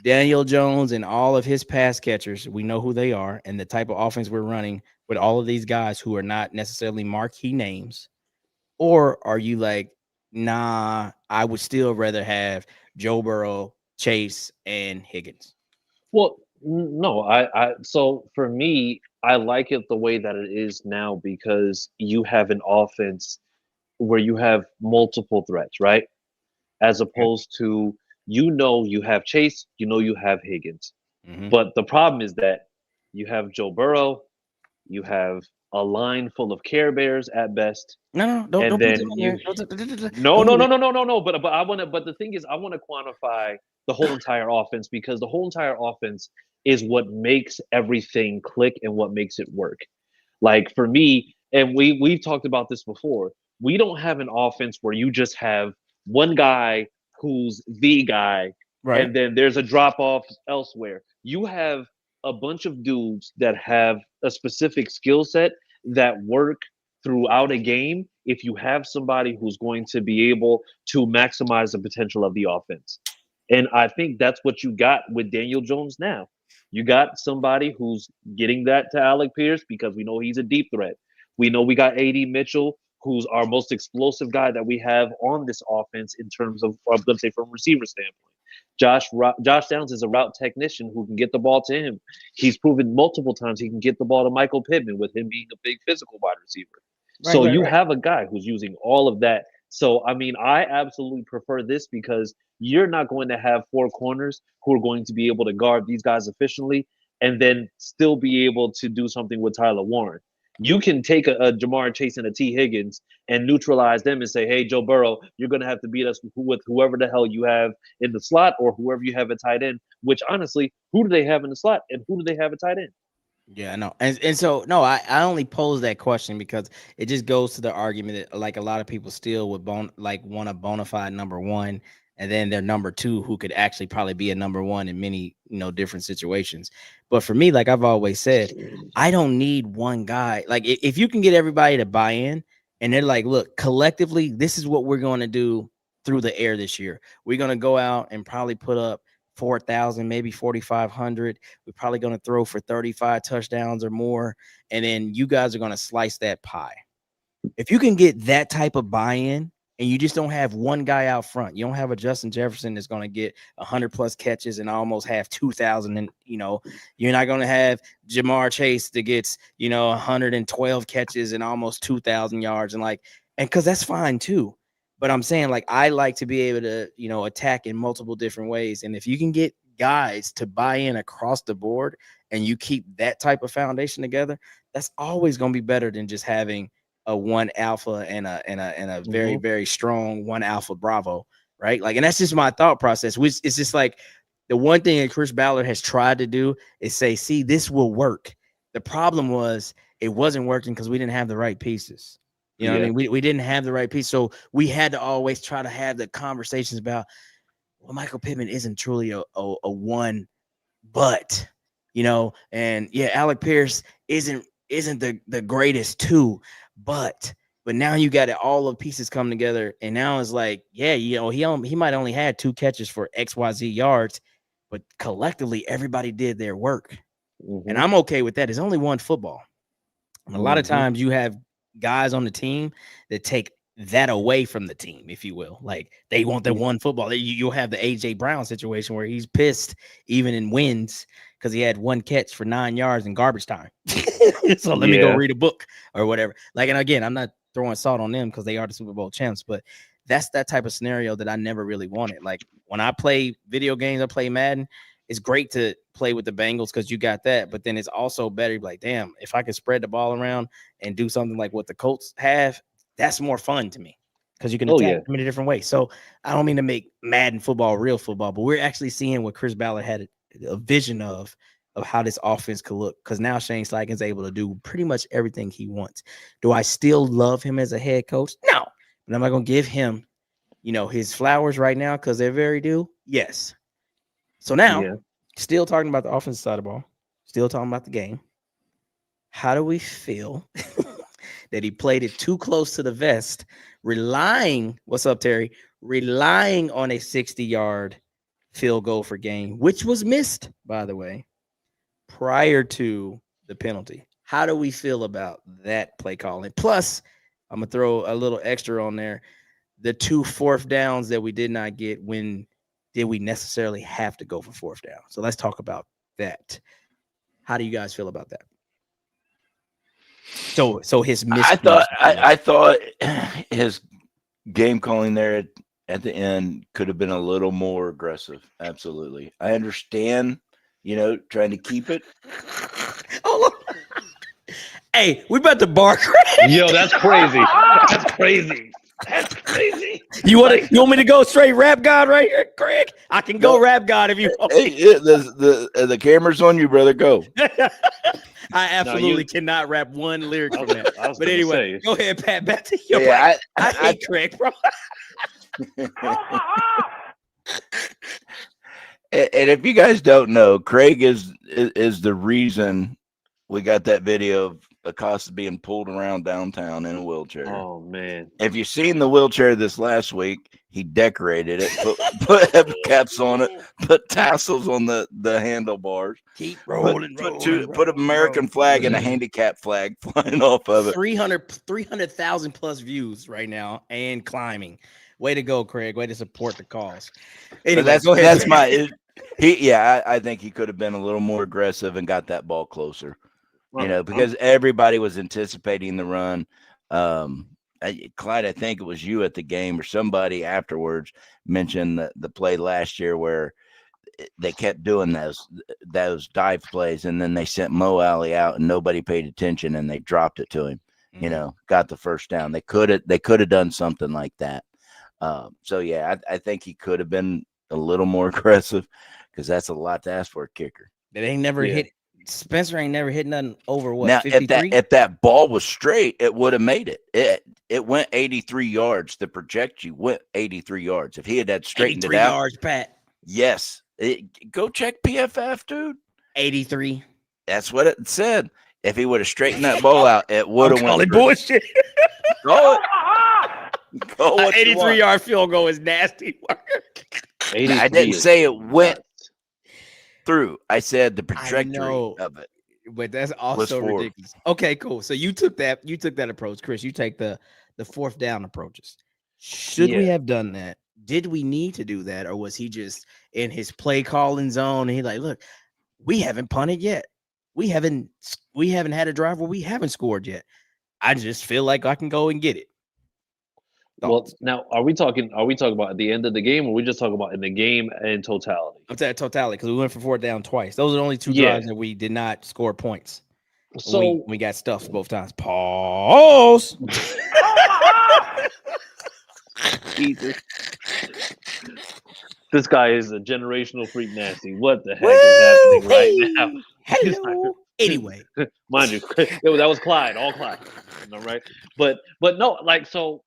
Daniel Jones and all of his pass catchers? We know who they are and the type of offense we're running with all of these guys who are not necessarily marquee names. Or are you like, nah, I would still rather have Joe Burrow, Chase, and Higgins? Well, no, so for me, I like it the way that it is now because you have an offense where you have multiple threats, right? As Okay. opposed to, you have Chase, you have Higgins. Mm-hmm. But the problem is that you have Joe Burrow, you have a line full of Care Bears at best, No, and don't put them then in you there. no, Don't no, do no, that. no, no, no, no. But I want to. But the thing is, I want to quantify the whole entire offense because the whole entire offense is what makes everything click and what makes it work. Like for me, and we've talked about this before. We don't have an offense where you just have one guy who's the guy, Right. and then there's a drop off elsewhere. You have a bunch of dudes that have a specific skill set that work throughout a game. If you have somebody who's going to be able to maximize the potential of the offense, and I think that's what you got with Daniel Jones now. You got somebody who's getting that to Alec Pierce because we know he's a deep threat. We know we got AD Mitchell, who's our most explosive guy that we have on this offense in terms of, I'm going to say, from a receiver standpoint. Josh Downs is a route technician who can get the ball to him. He's proven multiple times he can get the ball to Michael Pittman with him being a big physical wide receiver. Right. So Right. you Right. have a guy who's using all of that. So I mean, I absolutely prefer this because you're not going to have four corners who are going to be able to guard these guys efficiently and then still be able to do something with Tyler Warren. You can take a Jamar Chase and a T. Higgins and neutralize them and say, hey, Joe Burrow, you're going to have to beat us with whoever the hell you have in the slot or whoever you have at tight end, which honestly, who do they have in the slot and who do they have at tight end? Yeah, no, and so no, I only pose that question because it just goes to the argument that like a lot of people still would want a bona fide number one, and then their number two who could actually probably be a number one in many different situations. But for me, like I've always said, I don't need one guy. Like if you can get everybody to buy in, and they're like, look, collectively, this is what we're going to do through the air this year. We're going to go out and probably put up 4,000, maybe 4,500. We're probably going to throw for 35 touchdowns or more. And then you guys are going to slice that pie. If you can get that type of buy-in and you just don't have one guy out front, you don't have a Justin Jefferson that's going to get 100 plus catches and almost have 2,000. And, you're not going to have Jamar Chase that gets, 112 catches and almost 2,000 yards. And because that's fine too. But I'm saying, like, I like to be able to, attack in multiple different ways. And if you can get guys to buy in across the board and you keep that type of foundation together, that's always going to be better than just having a one alpha and a very, Mm-hmm. very strong one alpha Bravo, right? Like, and that's just my thought process, which is just like the one thing that Chris Ballard has tried to do is say, see, this will work. The problem was it wasn't working because we didn't have the right pieces. You know what I Yeah. mean? We didn't have the right piece. So we had to always try to have the conversations about, well, Michael Pittman isn't truly a one, but, and yeah, Alec Pierce isn't the greatest too, but now you got all the pieces come together. And now it's like, yeah, he might only had 2 catches for XYZ yards, but collectively everybody did their work. And Mm-hmm. I'm okay with that. It's only one football. And a lot of Mm-hmm. times you have guys on the team that take that away from the team, if you will. Like they want the one football. You'll have the AJ Brown situation where he's pissed even in wins because he had 1 catch for 9 yards in garbage time. So let me go Yeah. read a book or whatever. Like, and again, I'm not throwing salt on them because they are the Super Bowl champs, but that's that type of scenario that I never really wanted. Like when I play video games, I play Madden. It's great to play with the Bengals because you got that, but then it's also better. Like, damn, if I could spread the ball around and do something like what the Colts have, that's more fun to me. because you can Oh, attack yeah. them in a different way. So I don't mean to make Madden football real football, but we're actually seeing what Chris Ballard had a vision of how this offense could look, because now Shane Steichen's able to do pretty much everything he wants. Do I still love him as a head coach? No, but am I going to give him, his flowers right now because they're very due? Yes. So now, Yeah. still talking about the offensive side of the ball, still talking about the game. How do we feel that he played it too close to the vest, what's up, Terry? Relying on a 60-yard field goal for game, which was missed, by the way, prior to the penalty. How do we feel about that play calling? Plus, I'm going to throw a little extra on there. The 2 fourth downs that we did not get, when did we necessarily have to go for fourth down? So let's talk about that. How do you guys feel about that? So his I thought his game calling there at the end could have been a little more aggressive. Absolutely. I understand, trying to keep it. Oh, hey, we about to bark. Yo, that's crazy. That's crazy. That's crazy. You want me to go straight rap god right here, Craig? I can go rap god if you want. Hey, the camera's on you, brother. Go. I absolutely cannot rap one lyric from that. But anyway, go ahead, Pat. Back to you. Yeah, I hate Craig, bro. And if you guys don't know, Craig is the reason we got that video of Acosta being pulled around downtown in a wheelchair. Oh, man. If you've seen the wheelchair this last week, he decorated it, put caps on it, put tassels on the handlebars. Keep rolling, put an American flag and a handicap flag flying off of it. 300,000 plus views right now and climbing. Way to go, Craig. Way to support the cause. Anyway, go ahead. That's I think he could have been a little more aggressive and got that ball closer. Because everybody was anticipating the run. Clyde, I think it was you at the game or somebody afterwards mentioned the play last year where they kept doing those dive plays, and then they sent Mo Alley out and nobody paid attention and they dropped it to him. Got the first down. They could have done something like that. So yeah, I think he could have been a little more aggressive, because that's a lot to ask for a kicker. It ain't never hit. Spencer ain't never hit nothing over what? Now, 53? if that ball was straight, it would have made it. It went 83 yards. The projection went 83 yards. If he had straightened it out, yards, Pat. Yes. Go check PFF, dude. 83. That's what it said. If he would have straightened that ball out, it would have went. Bullshit. Go 83-yard field goal is nasty work. I didn't say it went through. I said the trajectory of it. But that's also ridiculous. Okay, cool. So you took that approach, Chris. You take the fourth down approaches. Should we have done that? Did we need to do that, or was he just in his play calling zone? And he like, look, we haven't punted yet. We haven't had a drive where we haven't scored yet. I just feel like I can go and get it. Well, now are we talking about at the end of the game, or are we just talking about in the game in totality? I'm saying totality, because we went for fourth down twice. Those are the only two drives that we did not score points. So we got stuffed both times. Pause. Jesus. This guy is a generational freak nasty. What the heck is happening right now? Hello. Anyway. Mind you, that was Clyde, all Clyde. All right. But no, so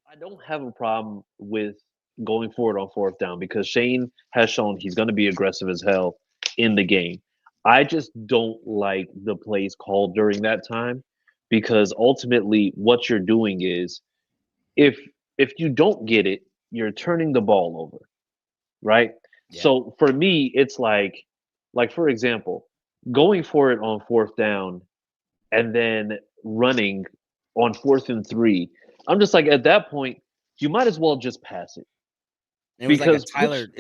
I don't have a problem with going forward on fourth down, because Shane has shown he's going to be aggressive as hell in the game. I just don't like the plays called during that time, because ultimately what you're doing is if you don't get it, you're turning the ball over, right? Yeah. So for me, it's like for example, going for it on fourth down and then running on 4th and 3. I'm just like, at that point, you might as well just pass it. It was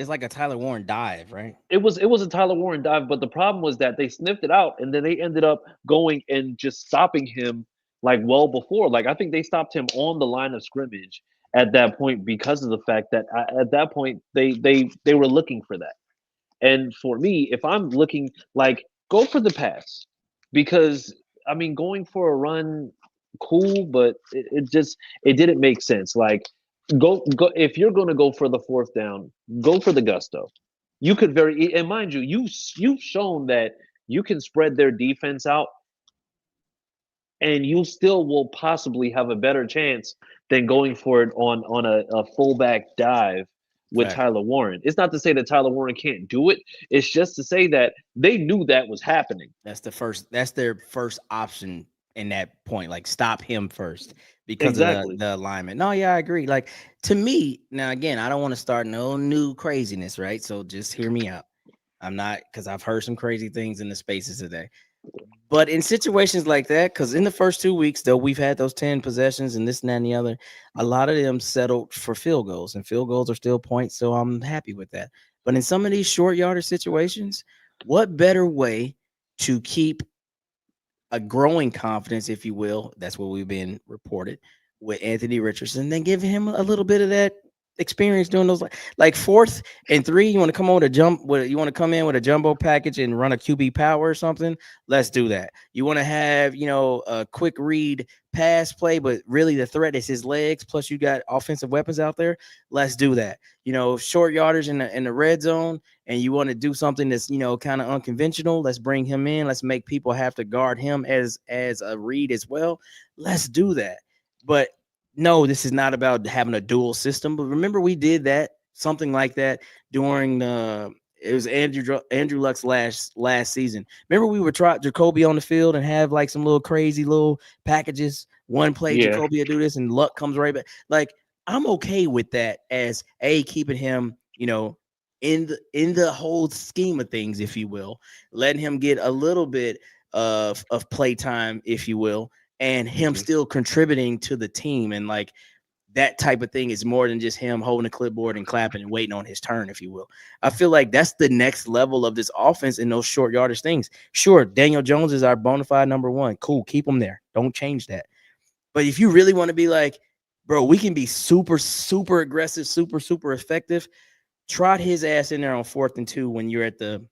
like a Tyler Warren dive, right? It was a Tyler Warren dive, but the problem was that they sniffed it out, and then they ended up going and just stopping him well before. I think they stopped him on the line of scrimmage at that point, because of the fact that at that point they were looking for that. And for me, if I'm looking, go for the pass, because I mean, going for a run, cool, but it didn't make sense. Like, go if you're going to go for the fourth down, go for the gusto. You could and mind you, you've shown that you can spread their defense out, and you still will possibly have a better chance than going for it on a fullback dive with Fact. Tyler Warren. It's not to say that Tyler Warren can't do it. It's just to say that they knew that was happening. That's their first option in that point. Like stop him first because of Exactly. the alignment. No, yeah, I agree. Like to me, now again, I don't want to start no new craziness, right? So just hear me out. I'm not because I've heard some crazy things in the spaces today. But in situations like that, because in the first 2 weeks, though, we've had those 10 possessions and this and that and the other, a lot of them settled for field goals, and field goals are still points. So I'm happy with that. But in some of these short yardage situations, what better way to keep a growing confidence, if you will? That's what we've been reported with Anthony Richardson. Then give him a little bit of that experience doing those like 4th and 3. You want to come on with a jump? You want to come in with a jumbo package and run a QB power or something? Let's do that. You want to have a quick read pass play, but really the threat is his legs. Plus you got offensive weapons out there. Let's do that. Short yardage in the red zone, and you want to do something that's kind of unconventional. Let's bring him in. Let's make people have to guard him as a read as well. Let's do that. But no, this is not about having a dual system. But remember, we did something like that during it was Andrew Luck's last season. Remember, we would try Jacoby on the field and have like some little crazy little packages. One play, Yeah. Jacoby will do this, and Luck comes right back. Like I'm okay with that as keeping him, in the whole scheme of things, if you will, letting him get a little bit of play time, if you will, and him still contributing to the team. And like that type of thing is more than just him holding a clipboard and clapping and waiting on his turn, if you will. I feel like that's the next level of this offense in those short yardage things. Sure, Daniel Jones is our bona fide number one. Cool, keep him there. Don't change that. But if you really want to be like, bro, we can be super, super aggressive, super, super effective, trot his ass in there on 4th and 2 when you're at the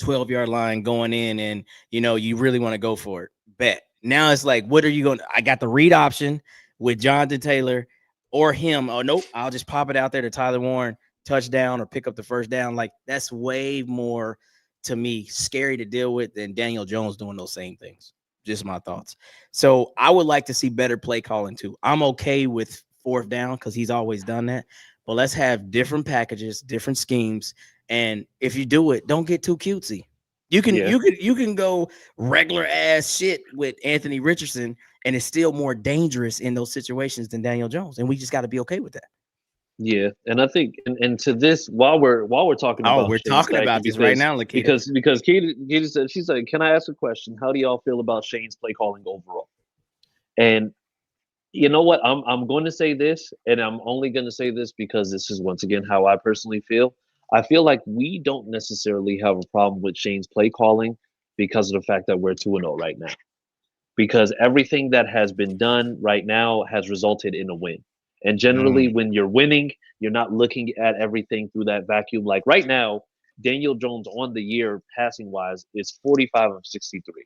12-yard line going in and, you really want to go for it. Bet. Now it's like, what are you going to? I got the read option with Jonathan Taylor or him. Oh, nope. I'll just pop it out there to Tyler Warren, touchdown or pick up the first down. Like that's way more to me scary to deal with than Daniel Jones doing those same things. Just my thoughts. So I would like to see better play calling too. I'm okay with 4th down because he's always done that. But let's have different packages, different schemes. And if you do it, don't get too cutesy. You can go regular ass shit with Anthony Richardson, and it's still more dangerous in those situations than Daniel Jones. And we just got to be okay with that. Yeah, and I think, and to this, while we're talking about, we're Shane talking Steichen, about this right now, Lakita. because Katie said, she's like, can I ask a question? How do y'all feel about Shane's play calling overall? And you know what? I'm going to say this, and I'm only going to say this because this is once again how I personally feel. I feel like we don't necessarily have a problem with Shane's play calling because of the fact that we're 2-0 right now. Because everything that has been done right now has resulted in a win. And generally, when you're winning, you're not looking at everything through that vacuum. Like right now, Daniel Jones on the year passing wise is 45 of 63.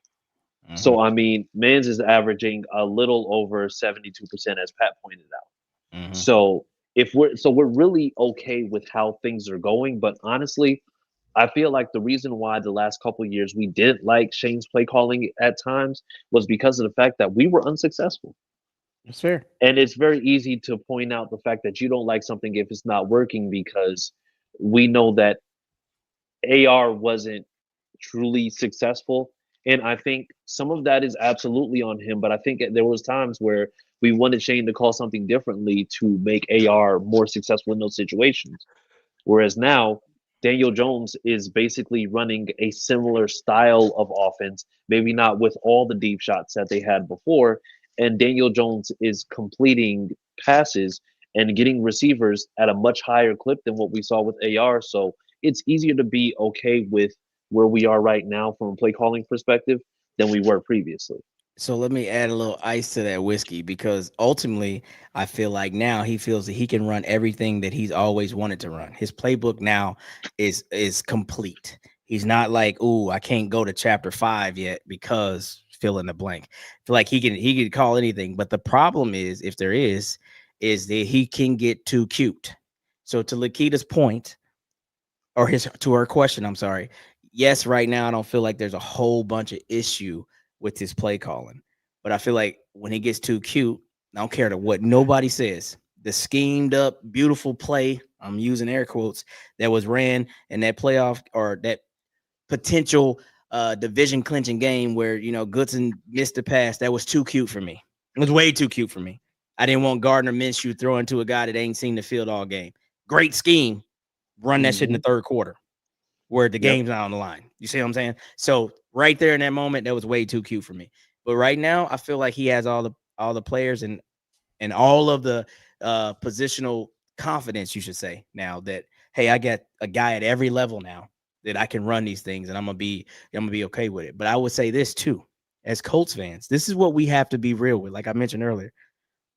So I mean, Mans is averaging a little over 72%, as Pat pointed out. So we're really okay with how things are going. But honestly, I feel like the reason why the last couple of years we didn't like Shane's play calling at times was because of the fact that we were unsuccessful. That's fair. And it's very easy to point out the fact that you don't like something if it's not working, because we know that AR wasn't truly successful. And I think some of that is absolutely on him, but I think there was times where we wanted Shane to call something differently to make AR more successful in those situations. Whereas now, Daniel Jones is basically running a similar style of offense, maybe not with all the deep shots that they had before. And Daniel Jones is completing passes and getting receivers at a much higher clip than what we saw with AR. So it's easier to be okay with where we are right now from a play calling perspective than we were previously. So let me add a little ice to that whiskey, because ultimately I feel like now he feels that he can run everything that he's always wanted to run. His playbook now is complete. He's not like, ooh, I can't go to chapter 5 yet because fill in the blank. I feel like he can call anything, but the problem is, if there is that he can get too cute. So to Lakita's point, or to her question, I'm sorry. Yes, right now I don't feel like there's a whole bunch of issue with his play calling, but I feel like when he gets too cute, I don't care what nobody says. The schemed up, beautiful play, I'm using air quotes, that was ran in that playoff or that potential division clinching game where, Goodson missed the pass. That was too cute for me. It was way too cute for me. I didn't want Gardner Minshew throwing to a guy that ain't seen the field all game. Great scheme. Run that shit in the third quarter where the game's not on the line. You see what I'm saying? So right there in that moment, that was way too cute for me. But right now, I feel like he has all the players and all of the positional confidence, you should say, now that, hey, I got a guy at every level now that I can run these things and I'm gonna be okay with it. But I would say this too, as Colts fans, this is what we have to be real with. Like I mentioned earlier,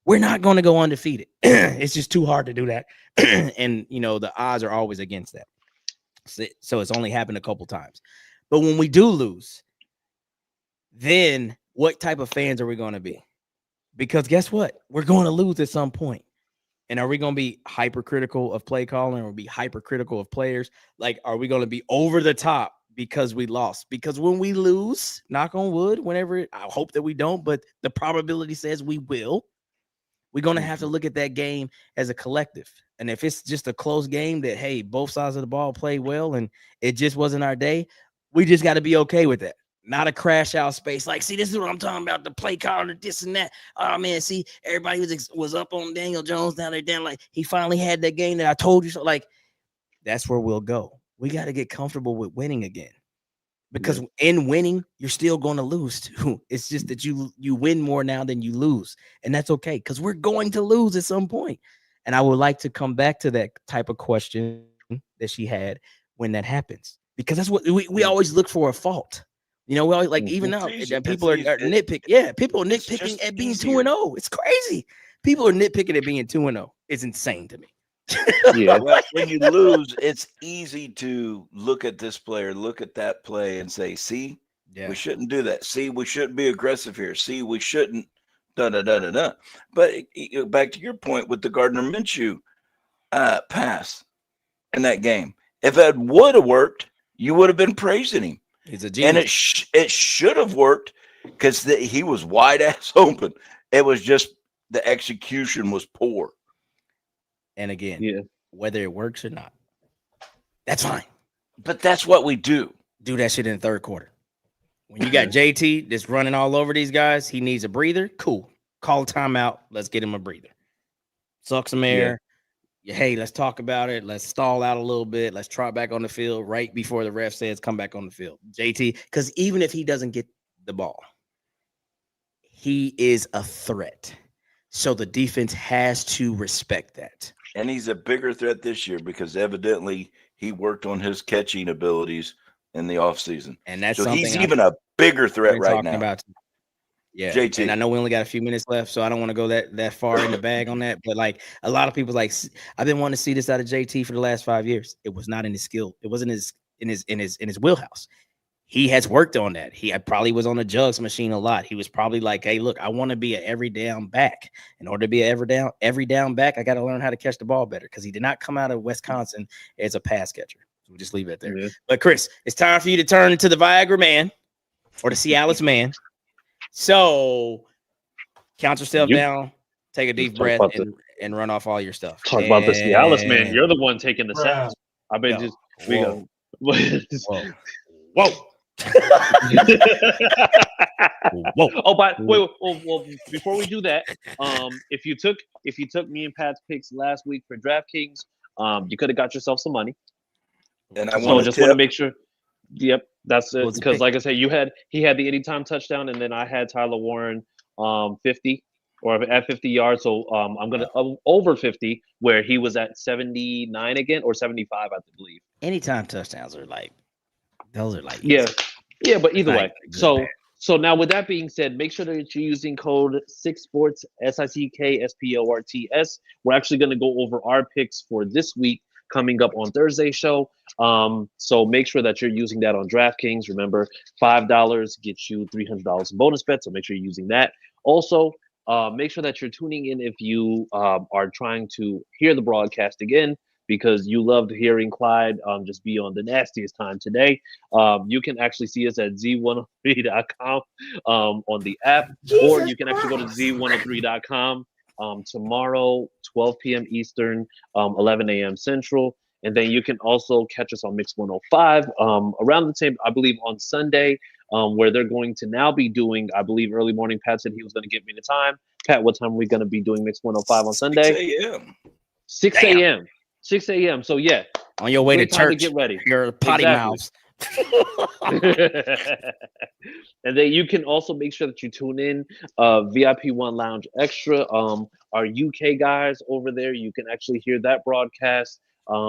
we're not going to go undefeated. It's just too hard to do that. And, the odds are always against that. So it's only happened a couple times. But when we do lose, then what type of fans are we going to be? Because guess what? We're going to lose at some point. And are we going to be hypercritical of play calling or be hypercritical of players? Like, are we going to be over the top because we lost? Because when we lose, knock on wood, I hope that we don't, but the probability says we will. We're going to have to look at that game as a collective. And if it's just a close game that, hey, both sides of the ball play well and it just wasn't our day, we just got to be okay with that. Not a crash out space. Like, see, this is what I'm talking about. The play caller, this and that. Oh, man, see, everybody was up on Daniel Jones down there. Down, like, he finally had that game that I told you so. Like, that's where we'll go. We got to get comfortable with winning again. Because in winning, you're still going to lose too. It's just that you win more now than you lose. And that's okay, because we're going to lose at some point. And I would like to come back to that type of question that she had when that happens. Because that's what we always look for, a fault. We always, like, even now, people are nitpicking. Yeah, people are nitpicking at being 2-0. It's crazy. People are nitpicking at being 2-0. It's insane to me. Yeah. Well, when you lose, it's easy to look at this player, look at that play, and say, "See, we shouldn't do that. See, we shouldn't be aggressive here. See, we shouldn't." Da da da da da. But back to your point with the Gardner Minshew pass in that game, if it would have worked, you would have been praising him. He's a genius. And it should have worked because he was wide ass open. It was just the execution was poor. And again, whether it works or not, that's fine. But that's what we do. Do that shit in the third quarter. When you got JT that's running all over these guys, he needs a breather. Cool. Call a timeout. Let's get him a breather. Suck some air. Yeah. Hey, let's talk about it. Let's stall out a little bit. Let's trot back on the field right before the ref says come back on the field. JT, because even if he doesn't get the ball, he is a threat. So the defense has to respect that. And he's a bigger threat this year because evidently he worked on his catching abilities in the offseason. And that's so something he's even a bigger threat right now. About. Yeah. JT. And I know we only got a few minutes left, so I don't want to go that far in the bag on that. But like a lot of people, like, I've been wanting to see this out of JT for the last 5 years. It was not in his skill. It wasn't in his wheelhouse. He has worked on that. He probably was on the jugs machine a lot. He was probably like, hey, look, I want to be an every down back. In order to be an every down back, I got to learn how to catch the ball better, because he did not come out of Wisconsin as a pass catcher. So we'll just leave it there. Mm-hmm. But Chris, it's time for you to turn to the Viagra man or the Cialis man. So count yourself down, take a deep breath, and run off all your stuff. Talk about the Cialis man. You're the one taking the sounds. I bet we go. Whoa. Whoa. Oh, but wait, well, before we do that, if you took me and Pat's picks last week for DraftKings, you could have got yourself some money. And I want to make sure. Yep, that's it. Because like I said, he had the anytime touchdown, and then I had Tyler Warren 50 or at 50 yards. So I'm gonna over 50, where he was at 79 again or 75, I believe. Anytime touchdowns are like. Those are like easy. Yeah, but either way. So now with that being said, make sure that you're using code 6sports, SICKSPORTS. We're actually going to go over our picks for this week, coming up on Thursday's show. So make sure that you're using that on DraftKings. Remember, $5 gets you $300 in bonus bets. So make sure you're using that. Also, make sure that you're tuning in if you are trying to hear the broadcast again, because you loved hearing Clyde just be on the nastiest time today. You can actually see us at z103.com on the app, or you can actually go to z103.com tomorrow, 12 p.m. Eastern, 11 a.m. Central. And then you can also catch us on Mix 105 around the same, I believe, on Sunday, where they're going to now be doing, I believe, early morning. Pat said he was going to give me the time. Pat, what time are we going to be doing Mix 105 on Sunday? 6 a.m. 6 a.m. 6 a.m. So, yeah. On your way to church, get ready. Your potty mouths. And then you can also make sure that you tune in VIP One Lounge Extra. Our UK guys over there, you can actually hear that broadcast.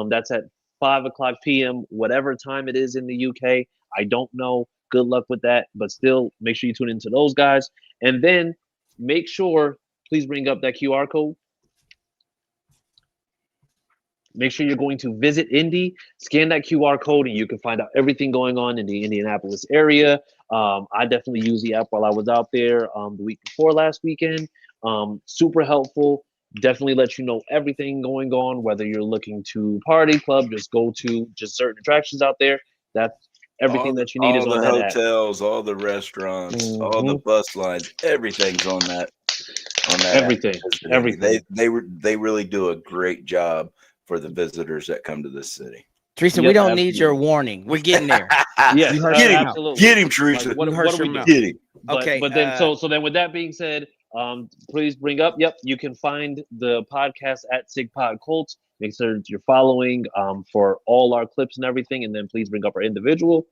That's at 5 o'clock p.m., whatever time it is in the UK. I don't know. Good luck with that. But still, make sure you tune into those guys. And then make sure, please bring up that QR code. Make sure you're going to visit Indy, scan that QR code, and you can find out everything going on in the Indianapolis area. I definitely used the app while I was out there the week before last weekend. Super helpful. Definitely let you know everything going on, whether you're looking to party, club, just go to just certain attractions out there. That's everything that you need is on that app. All the hotels, all the restaurants, all the bus lines, everything's on that. Everything. App. Everything. They really do a great job for the visitors that come to this city. Teresa, we don't need your warning. We're getting there. Yes, get him, Teresa. Like, what are we doing? Get him. Okay. But then, so then with that being said, please bring up. Yep, you can find the podcast at SigPod Colts. Make sure you're following for all our clips and everything, and then please bring up our individual.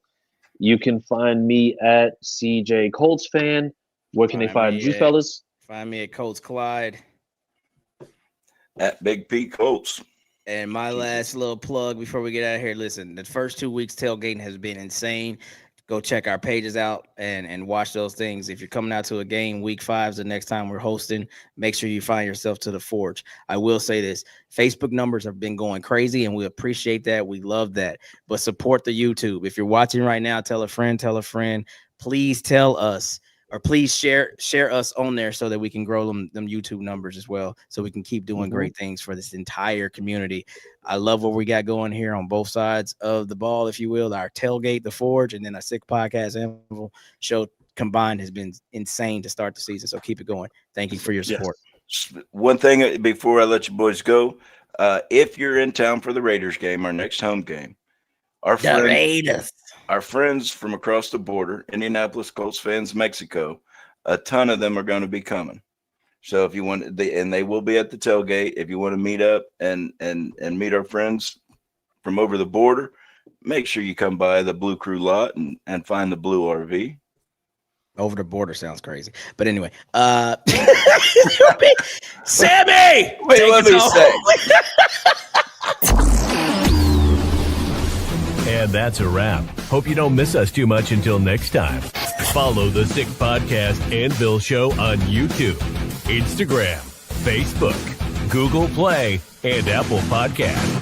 You can find me at CJ Colts Fan. Where can they find you, fellas? Find me at Colts Clyde. At Big P Colts. And my last little plug before we get out of here. Listen, the first 2 weeks tailgating has been insane. Go check our pages out and watch those things. If you're coming out to a game, week 5 is the next time we're hosting. Make sure you find yourself to the Forge. I will say this. Facebook numbers have been going crazy, and we appreciate that. We love that. But support the YouTube. If you're watching right now, tell a friend. Please tell us, or please share us on there so that we can grow them YouTube numbers as well, so we can keep doing great things for this entire community. I love what we got going here on both sides of the ball, if you will. Our tailgate, the Forge, and then our Sick Podcast Anvil show combined has been insane to start the season. So keep it going. Thank you for your support. Yes. One thing before I let you boys go, if you're in town for the Raiders game, our next home game, our friends from across the border, Indianapolis Colts fans, Mexico, a ton of them are going to be coming. So if you want, and they will be at the tailgate. If you want to meet up and meet our friends from over the border, make sure you come by the Blue Crew lot and find the Blue RV. Over the border sounds crazy, but anyway, Sammy. Wait, let me say. And that's a wrap. Hope you don't miss us too much until next time. Follow the Sick Podcast and Bill Show on YouTube, Instagram, Facebook, Google Play, and Apple Podcasts.